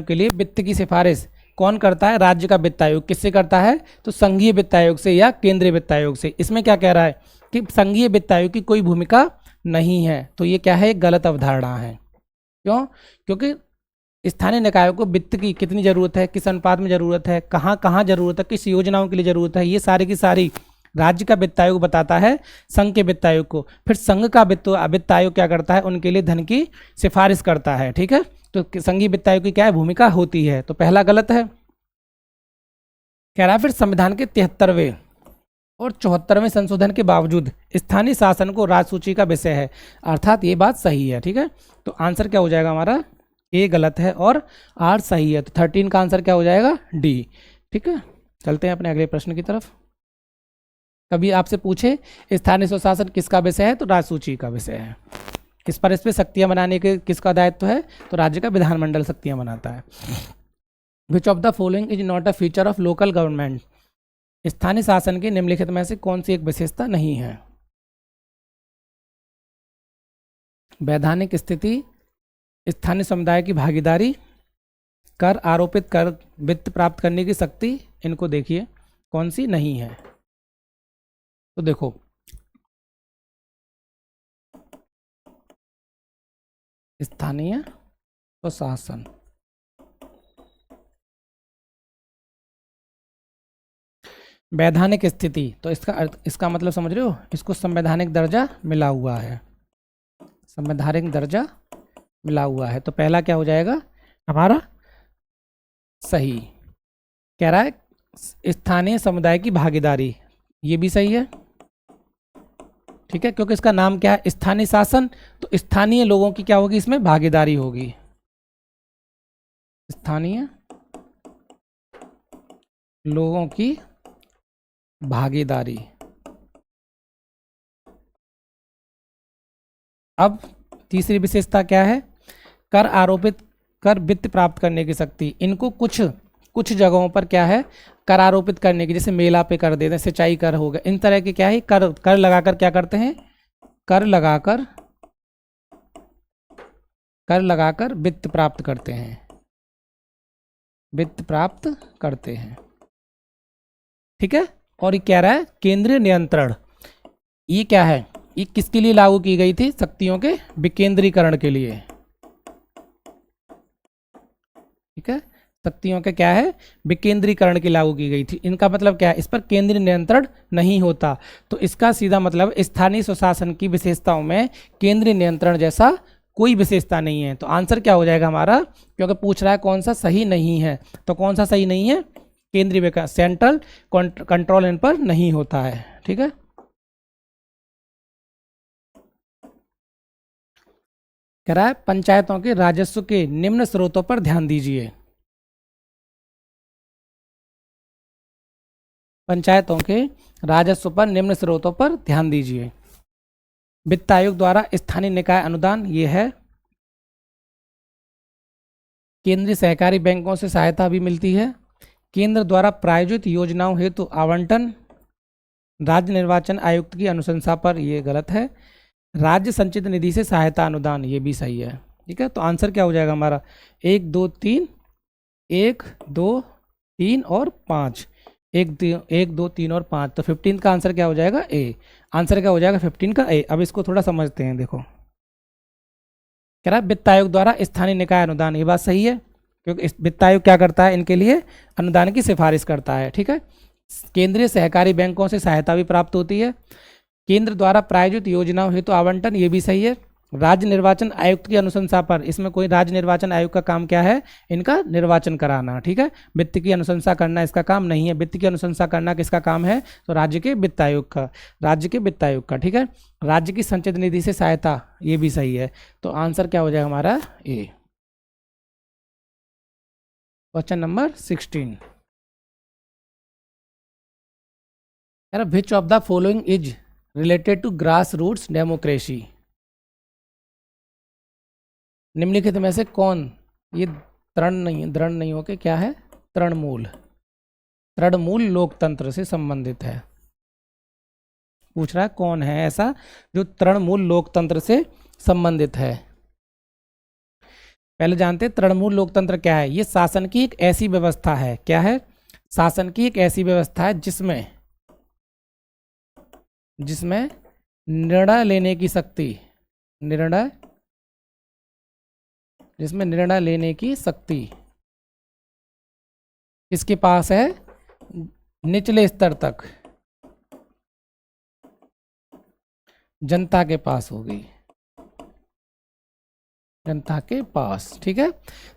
के लिए वित्त की सिफारिश कौन करता है, राज्य का वित्त आयोग। किससे करता है, तो संघीय वित्त आयोग से या केंद्रीय वित्त आयोग से। इसमें क्या कह रहा है कि संघीय वित्त आयोग की कोई भूमिका नहीं है। तो ये क्या है, एक गलत अवधारणा है। क्यों, क्योंकि स्थानीय निकायों को वित्त की कितनी जरूरत है, किस अनुपात में जरूरत है, कहाँ कहाँ जरूरत है, किस योजनाओं के लिए जरूरत है, ये सारी की सारी राज्य का वित्त आयोग बताता है संघ के वित्त आयोग को। फिर संघ का वित्त आयोग क्या करता है, उनके लिए धन की सिफारिश करता है। ठीक है, तो संघीय वित्त आयोग की क्या है, भूमिका होती है। तो पहला गलत है। कह रहा है फिर संविधान के 73वें और 74वें संशोधन के बावजूद स्थानीय शासन को राजसूची का विषय है, अर्थात ये बात सही है। ठीक है, तो आंसर क्या हो जाएगा हमारा, ए गलत है और आर सही है। तो 13 का आंसर क्या हो जाएगा, डी। ठीक है, चलते हैं अपने अगले प्रश्न की तरफ। कभी आपसे पूछे स्थानीय स्वशासन किसका विषय है, तो राजसूची का विषय है। इस पर शक्तियां बनाने के किसका दायित्व है, तो राज्य का विधानमंडल शक्तियां बनाता है। विच of the following is not a feature of local government, स्थानीय शासन की निम्नलिखित में से कौन सी एक विशेषता नहीं है। वैधानिक स्थिति, स्थानीय समुदाय की भागीदारी, कर आरोपित कर वित्त प्राप्त करने की शक्ति। इनको देखिए कौन सी नहीं है। तो देखो स्थानीय स्वशासन, वैधानिक स्थिति, तो इसका अर्थ, इसका मतलब समझ रहे हो, इसको संवैधानिक दर्जा मिला हुआ है, संवैधानिक दर्जा मिला हुआ है। तो पहला क्या हो जाएगा हमारा सही। कह रहा है स्थानीय समुदाय की भागीदारी, ये भी सही है। ठीक है, क्योंकि इसका नाम क्या है, स्थानीय शासन, तो स्थानीय लोगों की क्या होगी, इसमें भागीदारी होगी, स्थानीय लोगों की भागीदारी। अब तीसरी विशेषता क्या है, कर आरोपित कर वित्त प्राप्त करने की शक्ति। इनको कुछ जगहों पर क्या है, कर आरोपित करने की, जैसे मेला पे कर देते हैं, सिंचाई कर हो गया, इन तरह के क्या है, कर लगाकर क्या करते हैं, कर लगाकर वित्त प्राप्त करते हैं, वित्त प्राप्त करते हैं। ठीक है, और ये कह रहा है केंद्रीय नियंत्रण, ये क्या है, ये किसके लिए लागू की गई थी, शक्तियों के विकेंद्रीकरण के लिए। ठीक है, शक्तियों के क्या है, विकेंद्रीकरण की लागू की गई थी। इनका मतलब क्या है, इस पर केंद्रीय नियंत्रण नहीं होता। तो इसका सीधा मतलब स्थानीय स्वशासन की विशेषताओं में केंद्रीय नियंत्रण जैसा कोई विशेषता नहीं है। तो आंसर क्या हो जाएगा हमारा, क्योंकि पूछ रहा है कौन सा सही नहीं है, तो कौन सा सही नहीं है, केंद्रीय विकास, सेंट्रल कंट्रोल इन पर नहीं होता है। ठीक है, कह रहा है पंचायतों के राजस्व के निम्न स्रोतों पर ध्यान दीजिए। पंचायतों के राजस्व पर निम्न स्रोतों पर ध्यान दीजिए। वित्त आयोग द्वारा स्थानीय निकाय अनुदान ये है। केंद्रीय सहकारी बैंकों से सहायता भी मिलती है। केंद्र द्वारा प्रायोजित योजनाओं हेतु आवंटन राज्य निर्वाचन आयुक्त की अनुशंसा पर, ये गलत है। राज्य संचित निधि से सहायता अनुदान, ये भी सही है। ठीक है, तो आंसर क्या हो जाएगा हमारा? 1 2 3, 1 2 3 और 5, 1 2 3 और 5, तो 15 का आंसर क्या हो जाएगा? ए। आंसर क्या हो जाएगा 15 का? ए। अब इसको थोड़ा समझते हैं। देखो कह रहा है वित्त आयोग द्वारा स्थानीय निकाय अनुदान, ये बात सही है क्योंकि वित्त आयोग क्या करता है? इनके लिए अनुदान की सिफारिश करता है। ठीक है, केंद्रीय सहकारी बैंकों से सहायता भी प्राप्त होती है। केंद्र द्वारा प्रायोजित योजनाओं हेतु आवंटन, ये भी सही है। राज्य निर्वाचन आयुक्त की अनुशंसा पर, इसमें कोई राज्य निर्वाचन आयोग का काम क्या है? इनका निर्वाचन कराना। ठीक है, वित्त की अनुशंसा करना इसका काम नहीं है। वित्त की अनुशंसा करना किसका काम है? तो राज्य के वित्त आयोग का, राज्य के वित्त आयोग का। ठीक है, राज्य की संचित निधि से सहायता, ये भी सही है। तो आंसर क्या हो जाएगा हमारा? A. Question number 16, which of the following is related to grassroots democracy? निम्नलिखित में से कौन, ये दृढ़ नहीं होके क्या है? तृणमूल लोकतंत्र से संबंधित है। पूछ रहा है कौन है ऐसा जो तृणमूल लोकतंत्र से संबंधित है। पहले जानते हैं तृणमूल लोकतंत्र क्या है। ये शासन की एक ऐसी व्यवस्था है। क्या है? शासन की एक ऐसी व्यवस्था है जिसमें निर्णय लेने की शक्ति, जिसमें निर्णय लेने की शक्ति किसके पास है? निचले स्तर तक जनता के पास होगी, जनता के पास। ठीक है,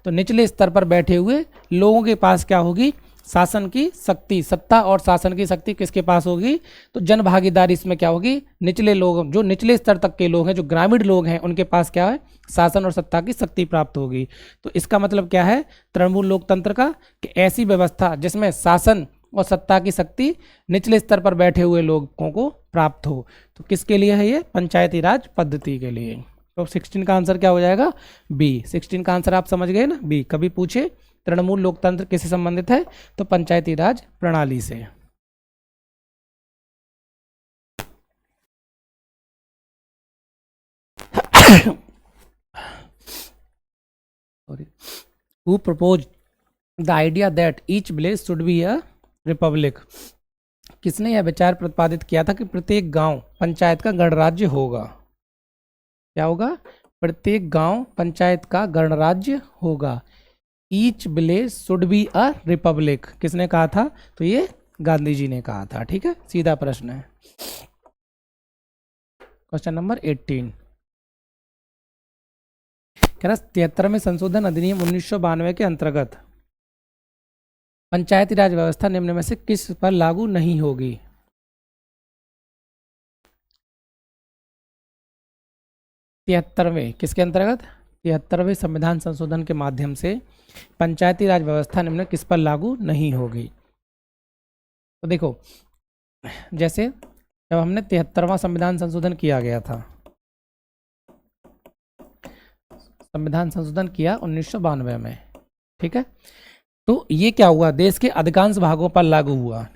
तो निचले स्तर पर बैठे हुए लोगों के पास क्या होगी? शासन की शक्ति, सत्ता और शासन की शक्ति किसके पास होगी? तो जन भागीदारी इसमें क्या होगी? निचले लोग, जो निचले स्तर तक के लोग हैं, जो ग्रामीण लोग हैं, उनके पास क्या है? शासन और सत्ता की शक्ति प्राप्त होगी। तो इसका मतलब क्या है तृणमूल लोकतंत्र का? कि ऐसी व्यवस्था जिसमें शासन और सत्ता की शक्ति निचले स्तर पर बैठे हुए लोगों को प्राप्त हो। तो किसके लिए है ये? पंचायती राज पद्धति के लिए। तो 16 का आंसर क्या हो जाएगा? बी। 16 का आंसर आप समझ गए ना? बी। कभी पूछे तृणमूल लोकतंत्र किससे संबंधित है? तो पंचायती राज प्रणाली से। Who proposed the idea that each village should be a republic? किसने यह विचार प्रतिपादित किया था कि प्रत्येक गांव पंचायत का गणराज्य होगा? क्या होगा? प्रत्येक गांव पंचायत का गणराज्य होगा। Each village should be a republic किसने कहा था? तो ये गांधी जी ने कहा था। ठीक है, सीधा प्रश्न है। क्वेश्चन नंबर 18, कह रहा 73वें संशोधन अधिनियम 1992 के अंतर्गत पंचायती राज व्यवस्था निम्न में से किस पर लागू नहीं होगी? तिहत्तरवें किसके अंतर्गत? 73वें संविधान संशोधन के माध्यम से पंचायती राज व्यवस्था निम्न किस पर लागू नहीं होगी? तो देखो, जैसे जब हमने 73वां संविधान संशोधन किया गया था, संविधान संशोधन किया 1992 में। ठीक है, तो ये क्या हुआ? देश के अधिकांश भागों पर लागू हुआ।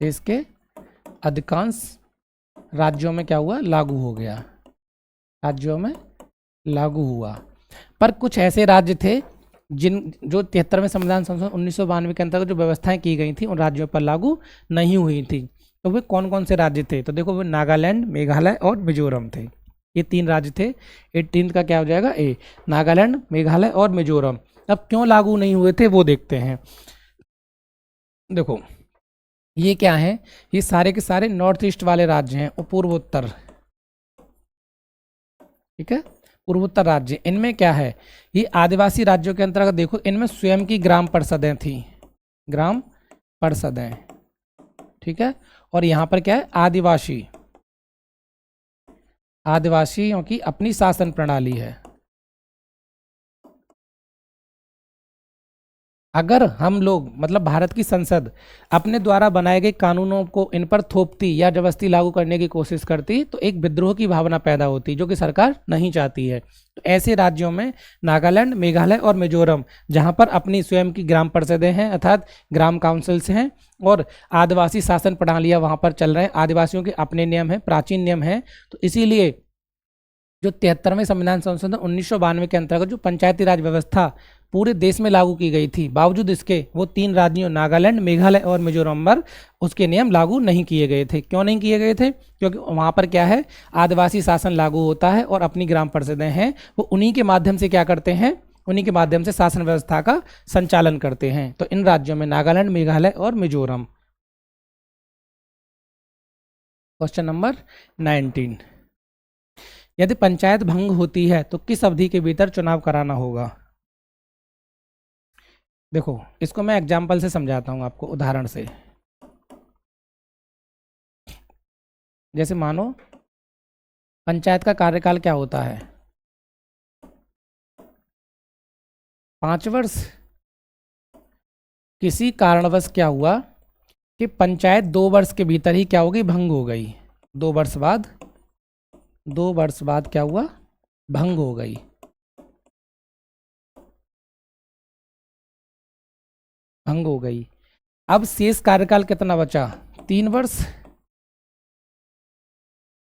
देश के अधिकांश राज्यों में क्या हुआ? लागू हो गया, राज्यों में लागू हुआ। पर कुछ ऐसे राज्य थे जो 73वें संविधान संशोधन 1992 के अंतर्गत जो व्यवस्थाएं की गई थी उन राज्यों पर लागू नहीं हुई थी। तो वे कौन कौन से राज्य थे? तो देखो, वो नागालैंड, मेघालय और मिजोरम थे। ये 3 राज्य थे। 18 का क्या हो जाएगा? ए। नागालैंड, मेघालय और मिजोरम। अब क्यों लागू नहीं हुए थे वो देखते हैं। देखो, ये क्या है? ये सारे के सारे नॉर्थ ईस्ट वाले राज्य हैं, पूर्वोत्तर। ठीक है, पूर्वोत्तर राज्य। इनमें क्या है? ये आदिवासी राज्यों के अंतर्गत देखो, इनमें स्वयं की ग्राम परिषदें थी, ग्राम परिषदें। ठीक है, और यहाँ पर क्या है? आदिवासियों की अपनी शासन प्रणाली है। अगर हम लोग मतलब भारत की संसद अपने द्वारा बनाए गए कानूनों को इन पर थोपती या जबरदस्ती लागू करने की कोशिश करती तो एक विद्रोह की भावना पैदा होती, जो कि सरकार नहीं चाहती है। तो ऐसे राज्यों में नागालैंड, मेघालय और मिजोरम, जहां पर अपनी स्वयं की ग्राम परिषदें हैं अर्थात ग्राम काउंसिल्स हैं और आदिवासी शासन प्रणालियां वहां पर चल रहे हैं, आदिवासियों के अपने नियम हैं, प्राचीन नियम हैं, तो इसीलिए जो 73वें संविधान संशोधन 1992 के अंतर्गत जो पंचायती राज व्यवस्था पूरे देश में लागू की गई थी, बावजूद इसके वो 3 राज्यों नागालैंड, मेघालय और मिजोरम पर उसके नियम लागू नहीं किए गए थे। क्यों नहीं किए गए थे? क्योंकि वहाँ पर क्या है, आदिवासी शासन लागू होता है और अपनी ग्राम परिषदें हैं, वो उन्हीं के माध्यम से क्या करते हैं, उन्हीं के माध्यम से शासन व्यवस्था का संचालन करते हैं। तो इन राज्यों में नागालैंड, मेघालय और मिजोरम। क्वेश्चन नंबर 19, यदि पंचायत भंग होती है तो किस अवधि के भीतर चुनाव कराना होगा? देखो, इसको मैं एग्जाम्पल से समझाता हूं आपको, उदाहरण से। जैसे मानो पंचायत का कार्यकाल क्या होता है, 5 वर्ष। किसी कारणवश क्या हुआ कि पंचायत 2 वर्ष के भीतर ही क्या हो गई, भंग हो गई। 2 वर्ष बाद क्या हुआ, भंग हो गई। भंग हो गई। अब शेष कार्यकाल कितना बचा, 3 वर्ष।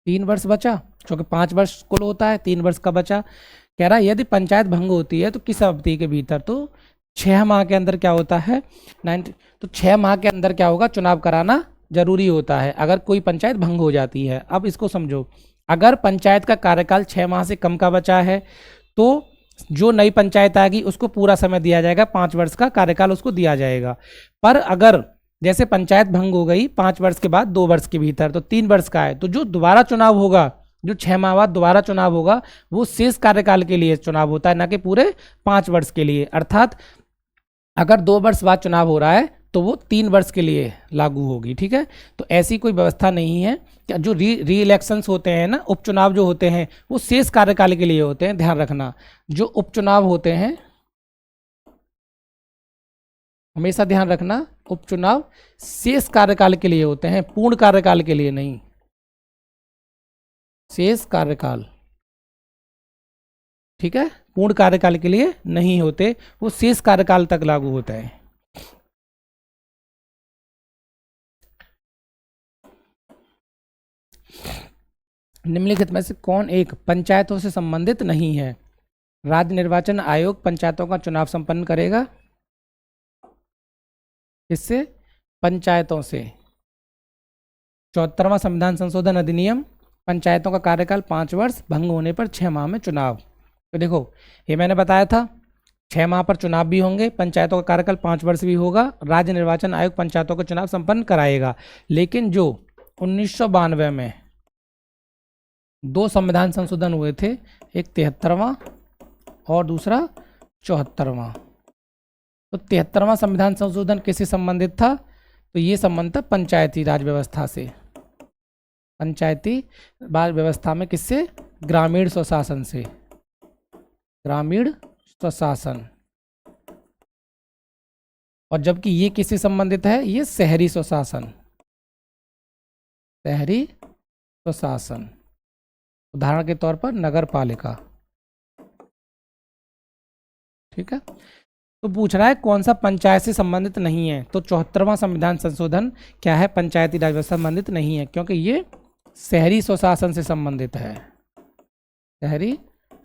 3 वर्ष बचा, क्योंकि 5 वर्ष कुल होता है, 3 वर्ष का बचा। कह रहा है यदि पंचायत भंग होती है तो किस अवधि के भीतर, तो 6 माह के अंदर क्या होता है, 90, तो 6 माह के अंदर क्या होगा, चुनाव कराना जरूरी होता है अगर कोई पंचायत भंग हो जाती है। अब इसको समझो, अगर पंचायत का कार्यकाल 6 माह से कम का बचा है तो जो नई पंचायत आएगी उसको पूरा समय दिया जाएगा, 5 वर्ष का कार्यकाल उसको दिया जाएगा। पर अगर जैसे पंचायत भंग हो गई 5 वर्ष के बाद 2 वर्ष के भीतर, तो 3 वर्ष का है, तो जो दोबारा चुनाव होगा, जो 6 माह बाद दोबारा चुनाव होगा, वो शेष कार्यकाल के लिए चुनाव होता है, ना कि पूरे 5 वर्ष के लिए। अर्थात अगर 2 वर्ष बाद चुनाव हो रहा है तो वो 3 वर्ष के लिए लागू होगी। ठीक है, तो ऐसी कोई व्यवस्था नहीं है। जो री इलेक्शंस होते हैं ना, उपचुनाव जो होते हैं, वो शेष कार्यकाल के लिए होते हैं। ध्यान रखना, जो उपचुनाव होते हैं, हमेशा ध्यान रखना, उपचुनाव शेष कार्यकाल के लिए होते हैं, पूर्ण कार्यकाल के लिए नहीं। शेष कार्यकाल, ठीक है, पूर्ण कार्यकाल के लिए नहीं होते, वो शेष कार्यकाल तक लागू होता है। निम्नलिखित में से कौन एक पंचायतों से संबंधित नहीं है? राज्य निर्वाचन आयोग पंचायतों का चुनाव संपन्न करेगा। इससे पंचायतों से 74वां संविधान संशोधन अधिनियम, पंचायतों का कार्यकाल 5 वर्ष, भंग होने पर 6 माह में चुनाव। तो देखो, ये मैंने बताया था 6 माह पर चुनाव भी होंगे, पंचायतों का कार्यकाल 5 वर्ष भी होगा, राज्य निर्वाचन आयोग पंचायतों का चुनाव संपन्न कराएगा। लेकिन जो 1992 में 2 संविधान संशोधन हुए थे, एक 73वां और दूसरा 74वां। तो 73वां संविधान संशोधन किससे संबंधित था? तो ये संबंध था पंचायती राज व्यवस्था से। पंचायती राज व्यवस्था में किससे? ग्रामीण स्वशासन से। ग्रामीण स्वशासन। और जबकि ये किससे संबंधित है? ये शहरी स्वशासन। शहरी स्वशासन, उदाहरण के तौर पर नगर पालिका। ठीक है, तो पूछ रहा है कौन सा पंचायत से संबंधित नहीं है, तो 74वां संविधान संशोधन क्या है? पंचायती राज व्यवस्था संबंधित नहीं है, क्योंकि ये शहरी स्वशासन से संबंधित है। शहरी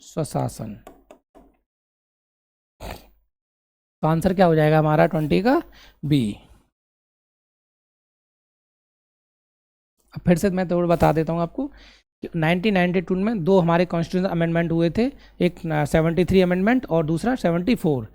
स्वशासन। तो आंसर क्या हो जाएगा हमारा 20 का बी। अब फिर से मैं थोड़ा बता देता हूँ आपको। 1992 में 2 हमारे कॉन्स्टिट्यूशन अमेंडमेंट हुए थे, एक 73 अमेंडमेंट और दूसरा 74।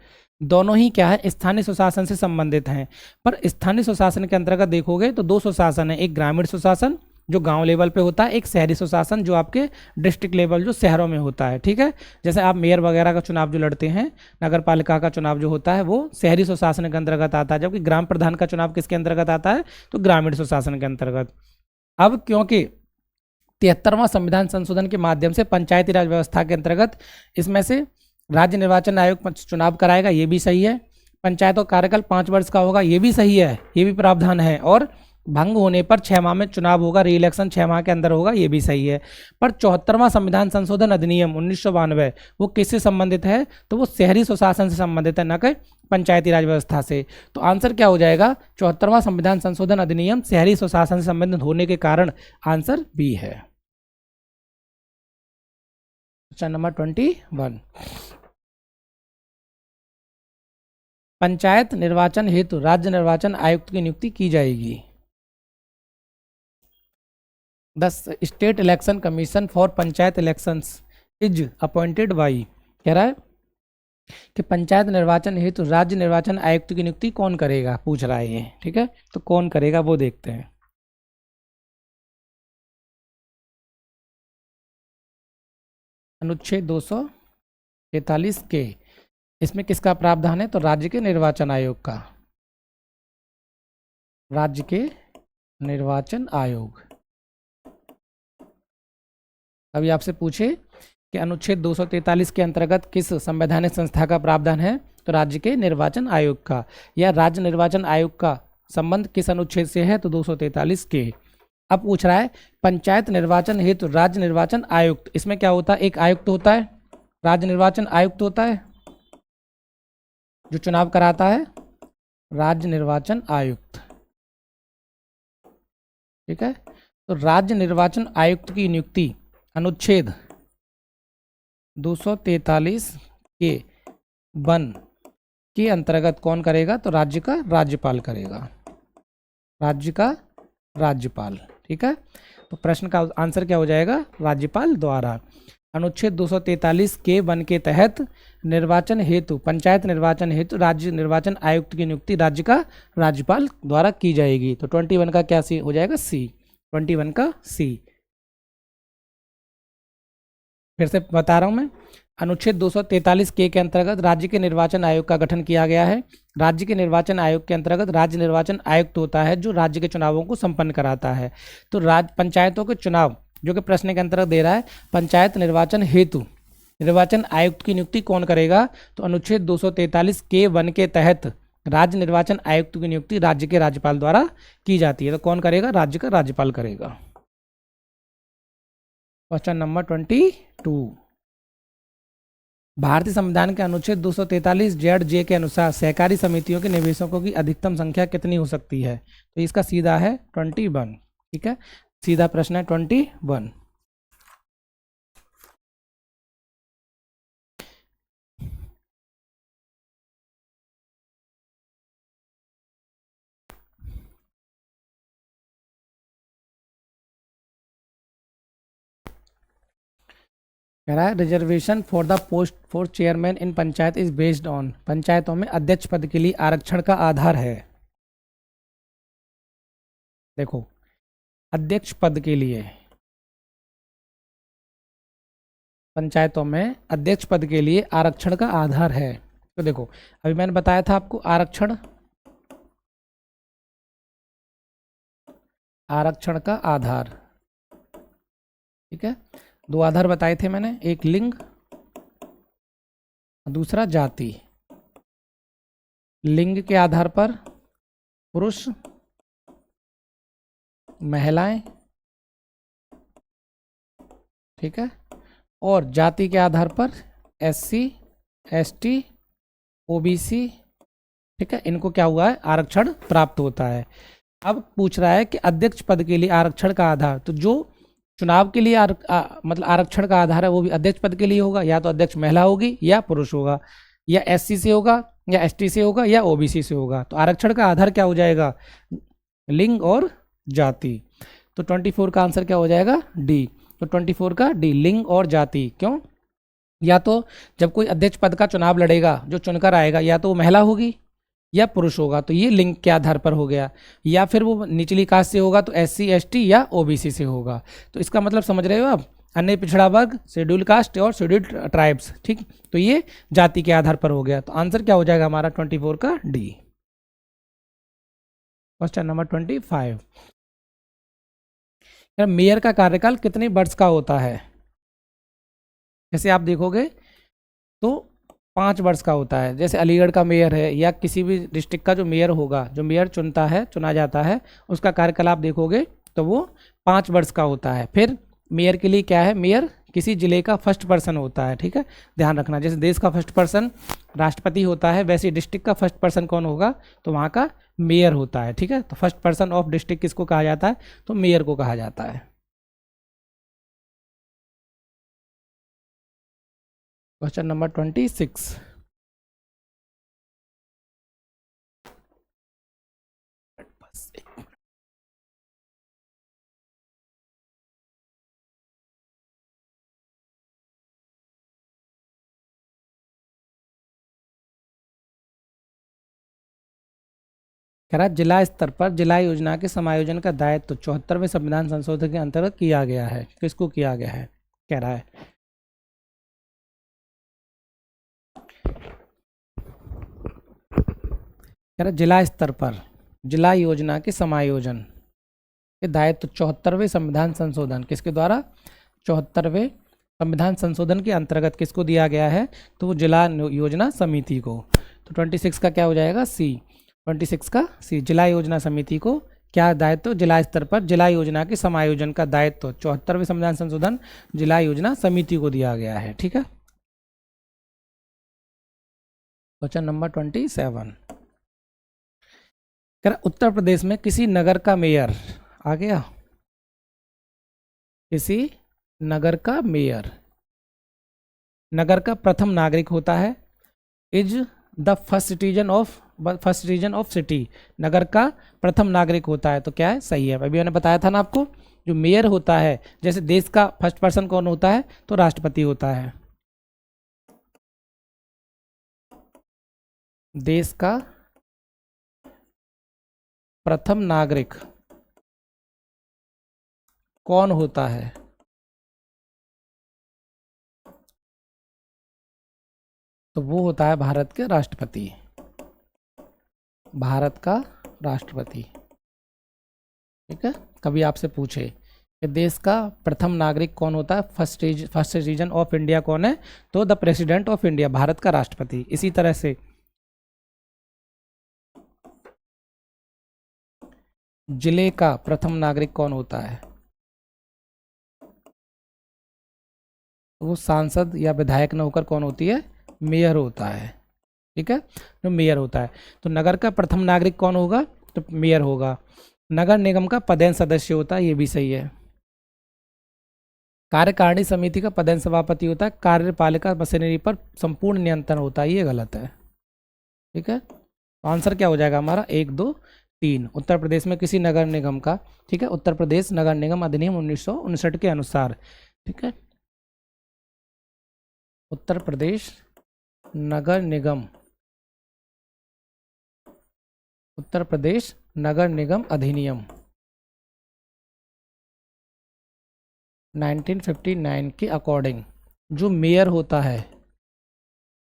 दोनों ही क्या है? स्थानीय स्वशासन से संबंधित हैं। पर स्थानीय स्वशासन के अंतर्गत देखोगे तो 2 स्वशासन है, एक ग्रामीण स्वशासन जो गांव लेवल पे होता है, एक शहरी स्वशासन जो आपके डिस्ट्रिक्ट लेवल जो शहरों में होता है। ठीक है, जैसे आप मेयर वगैरह का चुनाव जो लड़ते हैं, नगर पालिका का चुनाव जो होता है वो शहरी स्वशासन के अंतर्गत आता है, जबकि ग्राम प्रधान का चुनाव किसके अंतर्गत आता है? तो ग्रामीण स्वशासन के अंतर्गत। अब क्योंकि 73वां संविधान संशोधन के माध्यम से पंचायती राज व्यवस्था के अंतर्गत इसमें से राज्य निर्वाचन आयोग चुनाव कराएगा, ये भी सही है, पंचायतों का कार्यकाल 5 वर्ष का होगा, ये भी सही है, ये भी प्रावधान है। और भंग होने पर 6 माह में चुनाव होगा, री इलेक्शन 6 माह के अंदर होगा, ये भी सही है। पर 74वां संविधान संशोधन अधिनियम 1992 वो किससे संबंधित है? तो वो शहरी सुशासन से संबंधित है, न कि पंचायती राज व्यवस्था से। तो आंसर क्या हो जाएगा? 74वां संविधान संशोधन अधिनियम शहरी सुशासन से संबंधित होने के कारण आंसर बी है। क्वेश्चन नंबर 21, पंचायत निर्वाचन हेतु राज्य निर्वाचन आयुक्त की नियुक्ति की जाएगी। The state election commission for panchayat elections is appointed by, कह रहा है कि पंचायत निर्वाचन हेतु राज्य निर्वाचन आयुक्त की नियुक्ति कौन करेगा, पूछ रहा है ये। ठीक है, तो कौन करेगा वो देखते हैं। अनुच्छेद 243 के, इसमें किसका प्रावधान है? तो राज्य के निर्वाचन आयोग का, राज्य के निर्वाचन आयोग। अभी आपसे पूछे कि अनुच्छेद 243 के अंतर्गत किस संवैधानिक संस्था का प्रावधान है? तो राज्य के निर्वाचन आयोग का। या राज्य निर्वाचन आयोग का संबंध किस अनुच्छेद से है? तो 243 के। अब पूछ रहा है पंचायत निर्वाचन हेतु राज्य निर्वाचन आयुक्त, इसमें क्या होता है? एक आयुक्त होता है, राज्य निर्वाचन आयुक्त होता है जो चुनाव कराता है, राज्य निर्वाचन आयुक्त। ठीक है, तो राज्य निर्वाचन आयुक्त की नियुक्ति अनुच्छेद 243 के 1 के अंतर्गत कौन करेगा? तो राज्य का राज्यपाल करेगा, राज्य का राज्यपाल। ठीक है, तो प्रश्न का आंसर क्या हो जाएगा? राज्यपाल द्वारा। अनुच्छेद 243 के 1 के तहत निर्वाचन हेतु, पंचायत निर्वाचन हेतु राज्य निर्वाचन आयुक्त की नियुक्ति राज्य का राज्यपाल द्वारा की जाएगी। तो 21 का क्या सी हो जाएगा? सी, 21 का सी। फिर से बता रहा हूं मैं, अनुच्छेद 243 के अंतर्गत राज्य के निर्वाचन आयोग का गठन किया गया है। राज्य के निर्वाचन आयोग के अंतर्गत राज्य निर्वाचन आयुक्त होता है जो राज्य के चुनावों को संपन्न कराता है। तो राज्य पंचायतों के चुनाव जो कि प्रश्न के अंतर्गत दे रहा है, पंचायत निर्वाचन हेतु निर्वाचन आयुक्त की नियुक्ति कौन करेगा? तो अनुच्छेद 243 के 1 के तहत राज्य निर्वाचन आयुक्त की नियुक्ति राज्य के राज्यपाल द्वारा की जाती है। तो कौन करेगा? राज्य का राज्यपाल करेगा। क्वेश्चन नंबर 22, भारतीय संविधान के अनुच्छेद 243 जेड जे के अनुसार सहकारी समितियों के निवेशकों की अधिकतम संख्या कितनी हो सकती है? तो इसका सीधा है 21। ठीक है, सीधा प्रश्न है 21। कह रहा है reservation for the post for chairman in panchayat is based on, पंचायतों में अध्यक्ष पद के लिए आरक्षण का आधार है। देखो, अध्यक्ष पद के लिए पंचायतों में अध्यक्ष पद के लिए आरक्षण का आधार है। तो देखो, अभी मैंने बताया था आपको आरक्षण, आरक्षण का आधार। ठीक है, 2 आधार बताए थे मैंने, एक लिंग, दूसरा जाति। लिंग के आधार पर पुरुष, महिलाएं, ठीक है, और जाति के आधार पर SC, ST, OBC। ठीक है, इनको क्या हुआ है? आरक्षण प्राप्त होता है। अब पूछ रहा है कि अध्यक्ष पद के लिए आरक्षण का आधार, तो जो चुनाव के लिए मतलब आरक्षण का आधार है वो भी अध्यक्ष पद के लिए होगा, या तो अध्यक्ष महिला होगी या पुरुष होगा, या SC से होगा या ST से होगा या OBC से होगा। तो आरक्षण का आधार क्या हो जाएगा? लिंग और जाति। तो 24 का आंसर क्या हो जाएगा? डी। तो 24 का डी, लिंग और जाति। क्यों? या तो जब कोई अध्यक्ष पद का चुनाव लड़ेगा, जो चुनकर आएगा, या तो वो महिला होगी या पुरुष होगा, तो ये लिंग के आधार पर हो गया, या फिर वो निचली कास्ट से होगा तो SC, ST या OBC से होगा। तो इसका मतलब समझ रहे हो आप, अन्य पिछड़ा वर्ग, शेड्यूल कास्ट और शेड्यूल्ड ट्राइब्स। ठीक, तो ये जाति के आधार पर हो गया। तो आंसर क्या हो जाएगा हमारा? 24 का डी। क्वेश्चन नंबर 25, मेयर का कार्यकाल कितने वर्ष का होता है? जैसे आप देखोगे तो 5 वर्ष का होता है। जैसे अलीगढ़ का मेयर है या किसी भी डिस्ट्रिक्ट का जो मेयर होगा, जो मेयर चुना जाता है, उसका कार्यकाल आप देखोगे तो वो 5 वर्ष का होता है। फिर मेयर के लिए क्या है, मेयर किसी जिले का फर्स्ट पर्सन होता है, ठीक है, ध्यान रखना। जैसे देश का फर्स्ट पर्सन राष्ट्रपति होता है, वैसे डिस्ट्रिक्ट का फर्स्ट पर्सन कौन होगा, तो वहाँ का मेयर होता है, ठीक है। तो फर्स्ट पर्सन ऑफ डिस्ट्रिक्ट किसको कहा जाता है, तो मेयर को कहा जाता है। Question number 26। कह रहा है जिला स्तर पर जिला योजना के समायोजन का दायित्व 74वें संविधान संशोधन के अंतर्गत किया गया है। किसको किया गया है, कह रहा है। कह रहा जिला स्तर पर जिला योजना के समायोजन के दायित्व 74वें संविधान संशोधन किसके द्वारा, 74वें संविधान संशोधन के अंतर्गत किसको दिया गया है, तो वो जिला योजना समिति को। तो 26 का क्या हो जाएगा, सी। 26 का सी, जिला योजना समिति को क्या दायित्व, जिला स्तर पर जिला योजना के समायोजन का दायित्व 74वें संविधान संशोधन जिला योजना समिति को दिया गया है, ठीक है। Question number 27। उत्तर प्रदेश में किसी नगर का मेयर, आ गया, किसी नगर का मेयर नगर का प्रथम नागरिक होता है। Is the first citizen of city, नगर का प्रथम नागरिक होता है, तो क्या है, सही है। अभी मैंने बताया था ना आपको, जो मेयर होता है, जैसे देश का फर्स्ट पर्सन कौन होता है, तो राष्ट्रपति होता है। देश का प्रथम नागरिक कौन होता है, तो वो होता है भारत के राष्ट्रपति, भारत का राष्ट्रपति, ठीक है। कभी आपसे पूछे कि देश का प्रथम नागरिक कौन होता है, फर्स्ट सिटीजन ऑफ इंडिया कौन है, तो the president of India, Bharat का राष्ट्रपति। इसी तरह से जिले का प्रथम नागरिक कौन होता है, वो सांसद या विधायक न होकर कौन होती है, मेयर होता है, ठीक है, जो मेयर होता है। तो नगर का प्रथम नागरिक कौन होगा, तो मेयर होगा। नगर निगम का पदेन सदस्य होता है, ये भी सही है। कार्यकारिणी समिति का पदेन सभापति होता है। कार्यपालिका मशीनरी पर संपूर्ण नियंत्रण होता है, ये गलत है, ठीक है। तो आंसर क्या हो जाएगा हमारा, 1 2 3। उत्तर प्रदेश में किसी नगर निगम का, ठीक है, उत्तर प्रदेश नगर निगम अधिनियम 1959 के अनुसार, ठीक है, उत्तर प्रदेश नगर निगम, उत्तर प्रदेश नगर निगम अधिनियम 1959 के अकॉर्डिंग जो मेयर होता है,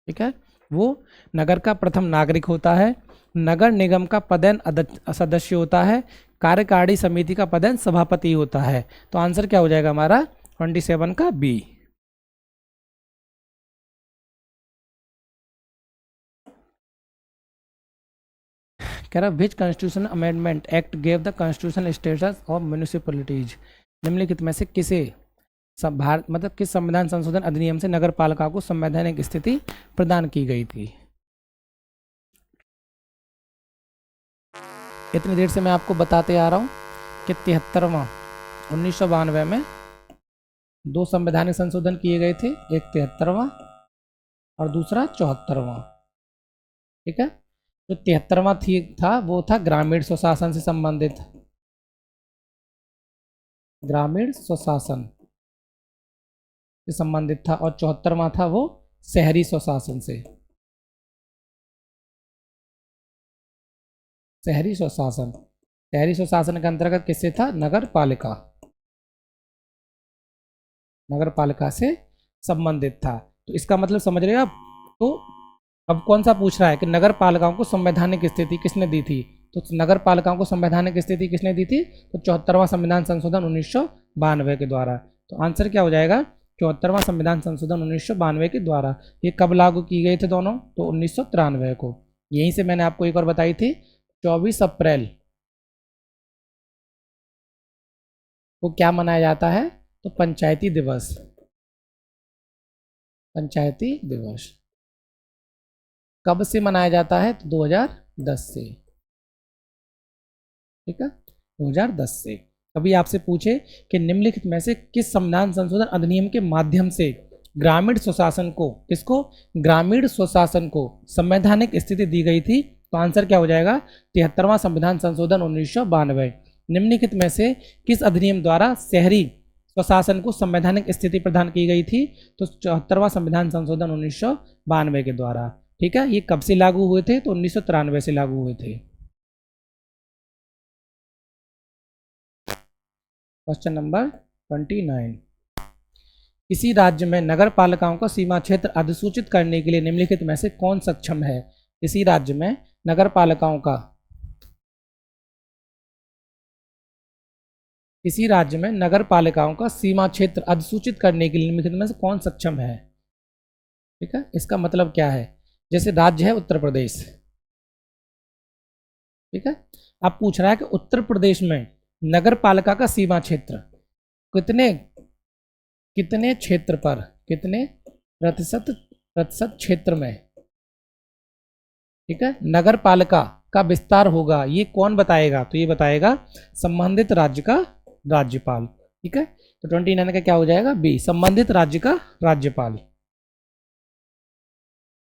ठीक है, वो नगर का प्रथम नागरिक होता है। नगर निगम का पदेन सदस्य होता है। कार्यकारिणी समिति का पदेन सभापति होता है। तो आंसर क्या हो जाएगा हमारा 27 का बी। कह रहा which constitution amendment act gave the constitutional status of municipalities, निम्नलिखित में से किसे भारत मतलब किस संविधान संशोधन अधिनियम से नगर पालिका को संवैधानिक स्थिति प्रदान की गई थी। इतनी देर से मैं आपको बताते आ रहा हूँ कि 73वां 1992 में 2 संवैधानिक संशोधन किए गए थे, एक 73वां और दूसरा 74वां, ठीक है। जो 73वां था वो था ग्रामीण स्वशासन से संबंधित, ग्रामीण स्वशासन से संबंधित था, और 74वां था वो शहरी स्वशासन से, शहरी स्वशासन। शहरी स्वशासन के अंतर्गत किससे था, नगर पालिका, नगर पालिका से संबंधित था। तो इसका मतलब समझ रहे हो आप। तो अब कौन सा पूछ रहा है कि नगर पालिकाओं को संवैधानिक स्थिति किसने दी थी, तो नगर पालिकाओं को संवैधानिक स्थिति किसने दी थी, तो 74वां संविधान संशोधन 1992 के द्वारा। तो आंसर क्या हो जाएगा 74वां संविधान संशोधन 1992 के द्वारा। ये कब लागू की गए थे दोनों? तो 1993 को। यहीं से मैंने आपको एक और बताई थी, 24 अप्रैल को क्या मनाया जाता है? तो पंचायती दिवस। पंचायती दिवस कब से मनाया जाता है? तो 2010 से। ठीक है, 2010 से। कभी आपसे पूछे कि निम्नलिखित में से किस संविधान संशोधन अधिनियम के माध्यम से ग्रामीण स्वशासन को, किसको? ग्रामीण स्वशासन को संवैधानिक स्थिति दी गई थी? तो आंसर क्या हो जाएगा? 73वां संविधान संशोधन 1992। निम्नलिखित में से किस अधिनियम द्वारा शहरी स्वशासन को संवैधानिक स्थिति प्रदान की गई थी? तो 74वां संविधान संशोधन 1992 के द्वारा। ठीक है, ये कब से लागू हुए थे? तो 1993 से लागू हुए थे। Question number 29। किसी राज्य में नगर पालिकाओं का सीमा क्षेत्र अधिसूचित करने के लिए निम्नलिखित में से कौन सक्षम है? किसी राज्य में नगर पालिकाओं का, किसी राज्य में नगर पालिकाओं का सीमा क्षेत्र अधिसूचित करने के लिए निम्नलिखित में से कौन सक्षम है? ठीक है, इसका मतलब क्या है? जैसे राज्य है उत्तर प्रदेश, ठीक है, अब पूछ रहा है कि उत्तर प्रदेश में नगर पालिका का सीमा क्षेत्र कितने कितने क्षेत्र पर, कितने प्रतिशत क्षेत्र में, ठीक है, नगर पालिका का विस्तार होगा? ये कौन बताएगा? तो ये बताएगा संबंधित राज्य का राज्यपाल। ठीक है, तो 29 का क्या हो जाएगा? बी, संबंधित राज्य का राज्यपाल।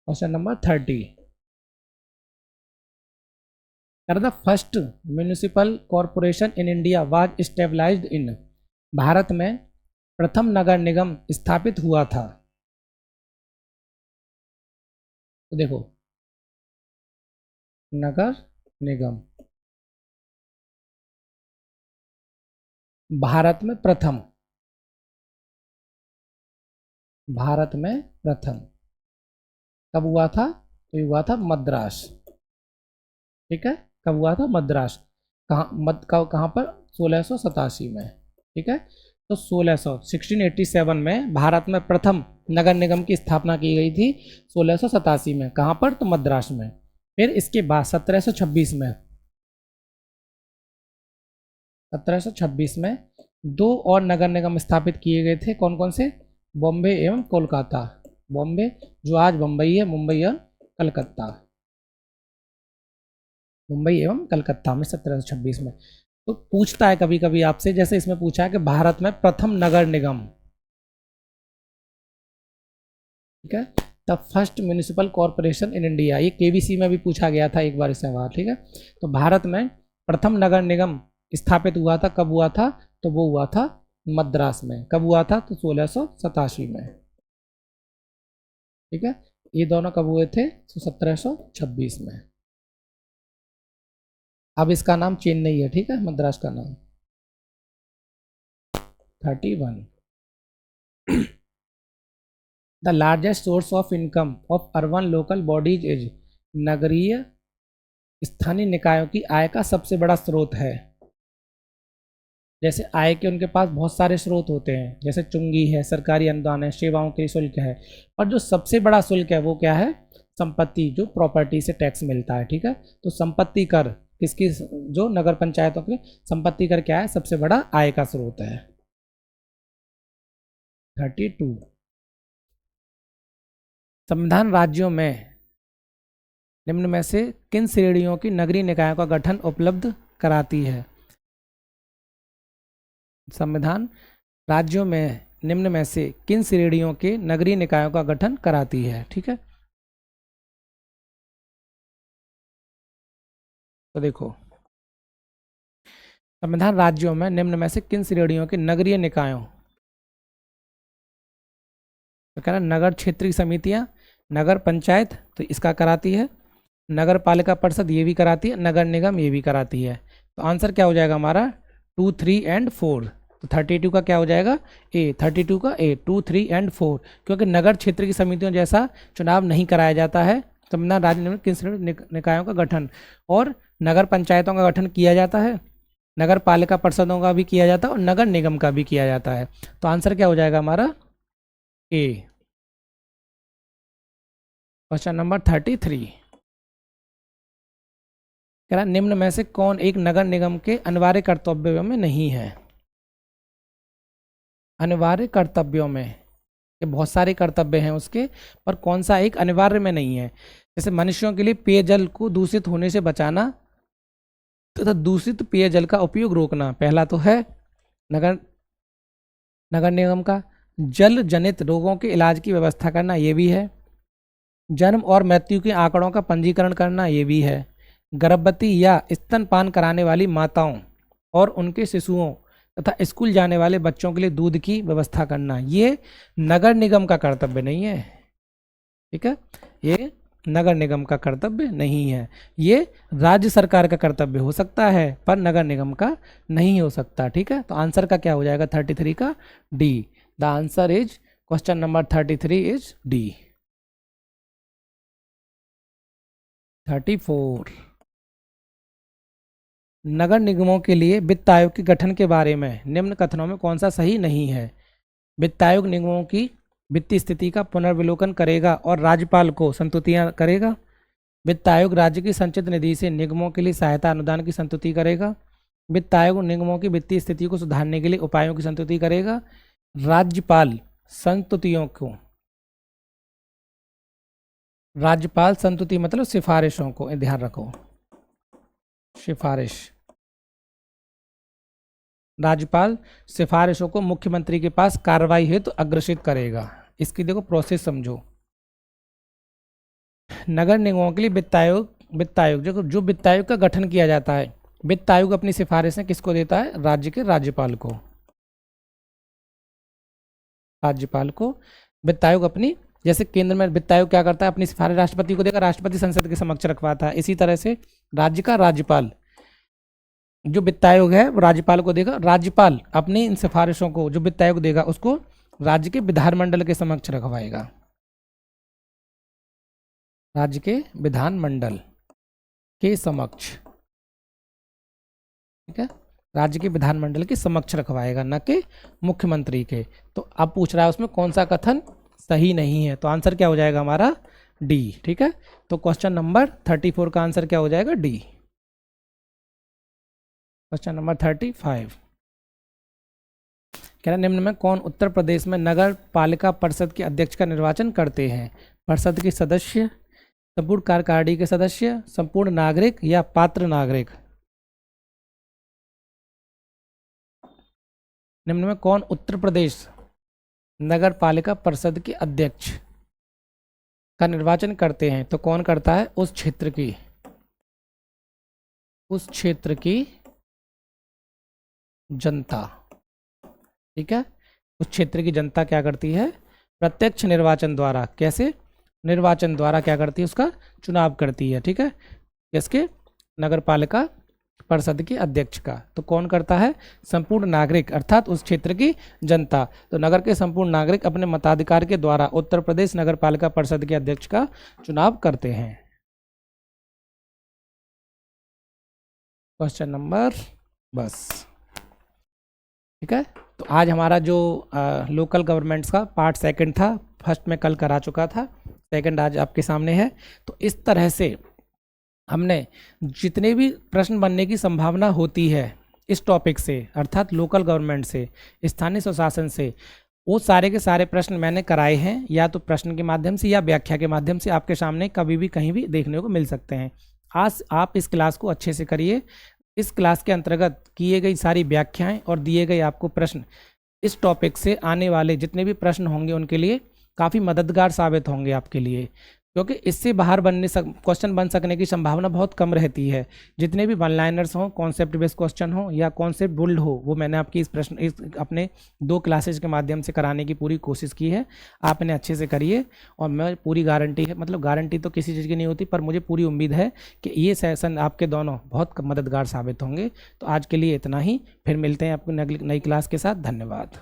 Question number 30। The first municipal corporation in India was stabilized in, Bharat में प्रथम नगर निगम स्थापित हुआ था। तो देखो, नगर निगम भारत में प्रथम, भारत में प्रथम कब हुआ था? तो ये हुआ था मद्रास। ठीक है, कब हुआ था? मद्रास। कहाँ पर? 1687 में। ठीक है, तो 1687 में भारत में प्रथम नगर निगम की स्थापना की गई थी, 1687 में। कहाँ पर? तो मद्रास में। फिर इसके बाद 1726 में, 1726 में दो और नगर निगम स्थापित किए गए थे। कौन कौन से? बॉम्बे एवं कोलकाता। बॉम्बे जो आज मुंबई है, मुंबई और कलकत्ता, मुंबई एवं कलकत्ता में 1726 में। तो पूछता है कभी कभी आपसे, जैसे इसमें पूछा है कि भारत में प्रथम नगर निगम, ठीक है, the first municipal corporation in India, ये केबीसी में भी पूछा गया था एक बार इस सवाल। ठीक है, तो भारत में प्रथम नगर निगम स्थापित हुआ था, कब हुआ था? तो वो हुआ था मद्रास में। कब हुआ था? तो 1687 में। ठीक है, ये दोनों कब हुए थे? तो 1726 में। अब इसका नाम चेन्नई है। ठीक है, मद्रास का नाम। 31। The largest source of income of urban local bodies is, नगरीय स्थानीय निकायों की आय का सबसे बड़ा स्रोत है। जैसे आय के उनके पास बहुत सारे स्रोत होते हैं, जैसे चुंगी है, सरकारी अनुदान है, सेवाओं के शुल्क है, और जो सबसे बड़ा शुल्क है वो क्या है? संपत्ति, जो प्रॉपर्टी से टैक्स मिलता है। ठीक है, तो संपत्ति कर किसकी? जो नगर पंचायतों के संपत्ति कर क्या है? सबसे बड़ा आय का स्रोत है। 32। संविधान राज्यों में निम्न में से किन श्रेणियों की नगरीय निकायों का गठन उपलब्ध कराती है? संविधान राज्यों में निम्न में से किन श्रेणियों के नगरीय निकायों का गठन कराती है? ठीक है, तो देखो, संविधान राज्यों में निम्न में से किन श्रेणियों के नगरीय निकायों, तो कह रहा नगर क्षेत्रीय समितियां, नगर पंचायत तो इसका कराती है, नगर पालिका परिषद ये भी कराती है, नगर निगम ये भी कराती है। तो आंसर क्या हो जाएगा हमारा? 2, 3 एंड 4। तो 32 का क्या हो जाएगा? ए। 32 का ए, 2, 3 एंड 4, क्योंकि नगर क्षेत्र की समितियों जैसा चुनाव नहीं कराया जाता है। संविधान राज्य में किन श्रेणी निकायों का गठन और नगर पंचायतों का गठन किया जाता है, नगर पालिका परिषदों का भी किया जाता है और नगर निगम का भी किया जाता है। तो आंसर क्या हो जाएगा हमारा? ए। क्वेश्चन नंबर 33 कह रहा निम्न में से कौन एक नगर निगम के अनिवार्य कर्तव्यों में नहीं है। अनिवार्य कर्तव्यों में ये बहुत सारे कर्तव्य हैं उसके, पर कौन सा एक अनिवार्य में नहीं है। जैसे मनुष्यों के लिए पेयजल को दूषित होने से बचाना तथा दूषित पेयजल का उपयोग रोकना पहला तो है नगर नगर निगम का। जल जनित रोगों के इलाज की व्यवस्था करना ये भी है। जन्म और मृत्यु के आंकड़ों का पंजीकरण करना ये भी है। गर्भवती या स्तनपान कराने वाली माताओं और उनके शिशुओं तथा स्कूल जाने वाले बच्चों के लिए दूध की व्यवस्था करना ये नगर निगम का कर्तव्य नहीं है। ठीक है, ये नगर निगम का कर्तव्य नहीं है। ये राज्य सरकार का कर्तव्य हो सकता है पर नगर निगम का नहीं हो सकता। ठीक है, तो आंसर का क्या हो जाएगा 33 का D. The answer is question number 33 is D. 34 नगर निगमों के लिए वित्त आयोग के गठन के बारे में निम्न कथनों में कौन सा सही नहीं है। वित्त आयोग निगमों की वित्तीय स्थिति का पुनर्विलोकन करेगा और राज्यपाल को संस्तुतियां करेगा। वित्त आयोग राज्य की संचित निधि से निगमों के लिए सहायता अनुदान की संस्तुति करेगा। वित्त आयोग निगमों की वित्तीय स्थिति को सुधारने के लिए उपायों की संस्तुति करेगा। राज्यपाल संस्तुति मतलब सिफारिशों को ध्यान रखो, सिफारिश। राज्यपाल सिफारिशों को मुख्यमंत्री के पास कार्रवाई हेतु अग्रेसित करेगा। इसकी देखो प्रोसेस समझो। नगर निगमों के लिए वित्त आयोग जो वित्त आयोग का गठन किया जाता है, वित्त आयोग अपनी सिफारिशें किसको देता है, राज्य के राज्यपाल को। राज्यपाल को वित्त आयोग अपनी, जैसे केंद्र में वित्त आयोग क्या करता है, अपनी सिफारिश राष्ट्रपति को देगा, राष्ट्रपति संसद के समक्ष रखवाता है। इसी तरह से राज्य का राज्यपाल, जो वित्त आयोग है वो राज्यपाल को देगा, राज्यपाल अपनी इन सिफारिशों को जो वित्त आयोग देगा उसको राज्य के विधानमंडल के समक्ष रखवाएगा। राज्य के विधानमंडल के समक्ष, ठीक है, राज्य के विधानमंडल के समक्ष रखवाएगा, न कि मुख्यमंत्री के। तो अब पूछ रहा है उसमें कौन सा कथन सही नहीं है, तो आंसर क्या हो जाएगा हमारा डी। ठीक है, तो क्वेश्चन नंबर 34 का आंसर क्या हो जाएगा डी। क्वेश्चन नंबर 35 कह रहा निम्न में कौन उत्तर प्रदेश में नगर पालिका परिषद के अध्यक्ष का निर्वाचन करते हैं। परिषद के सदस्य, संपूर्ण कार्यकारिणी के सदस्य, संपूर्ण नागरिक या पात्र नागरिक। निम्न में कौन उत्तर प्रदेश नगर पालिका परिषद के अध्यक्ष का निर्वाचन करते हैं, तो कौन करता है, उस क्षेत्र की जनता। ठीक है, उस क्षेत्र की जनता क्या करती है, प्रत्यक्ष निर्वाचन द्वारा, कैसे, निर्वाचन द्वारा क्या करती है, उसका चुनाव करती है। ठीक है, इसके नगर पालिका परिषद के अध्यक्ष का। तो कौन करता है, संपूर्ण नागरिक अर्थात उस क्षेत्र की जनता। तो नगर के संपूर्ण नागरिक अपने मताधिकार के द्वारा उत्तर प्रदेश नगर पालिका परिषद के अध्यक्ष का चुनाव करते हैं। क्वेश्चन नंबर बस। ठीक है, तो आज हमारा जो लोकल गवर्नमेंट्स का पार्ट सेकंड था, फर्स्ट में कल करा चुका था, सेकंड आज आपके सामने है। तो इस तरह से हमने जितने भी प्रश्न बनने की संभावना होती है इस टॉपिक से, अर्थात लोकल गवर्नमेंट से, स्थानीय स्वशासन से, वो सारे के सारे प्रश्न मैंने कराए हैं, या तो प्रश्न के माध्यम से या व्याख्या के माध्यम से आपके सामने कभी भी कहीं भी देखने को मिल सकते हैं। आज आप इस क्लास को अच्छे से करिए। इस क्लास के अंतर्गत किए गई सारी व्याख्याएं और दिए गए आपको प्रश्न इस टॉपिक से आने वाले जितने भी प्रश्न होंगे उनके लिए काफ़ी मददगार साबित होंगे आपके लिए, क्योंकि इससे बाहर क्वेश्चन बन सकने की संभावना बहुत कम रहती है। जितने भी वन लाइनर्स हों, कॉन्सेप्ट बेस्ड क्वेश्चन हो या कॉन्सेप्ट बुल्ड हो, वो मैंने आपकी इस अपने 2 क्लासेज के माध्यम से कराने की पूरी कोशिश की है। आप इन्हें अच्छे से करिए और मैं पूरी गारंटी है, मतलब गारंटी तो किसी चीज़ की नहीं होती, पर मुझे पूरी उम्मीद है कि ये सेशन आपके दोनों बहुत मददगार साबित होंगे। तो आज के लिए इतना ही, फिर मिलते हैं आपको नई क्लास के साथ। धन्यवाद।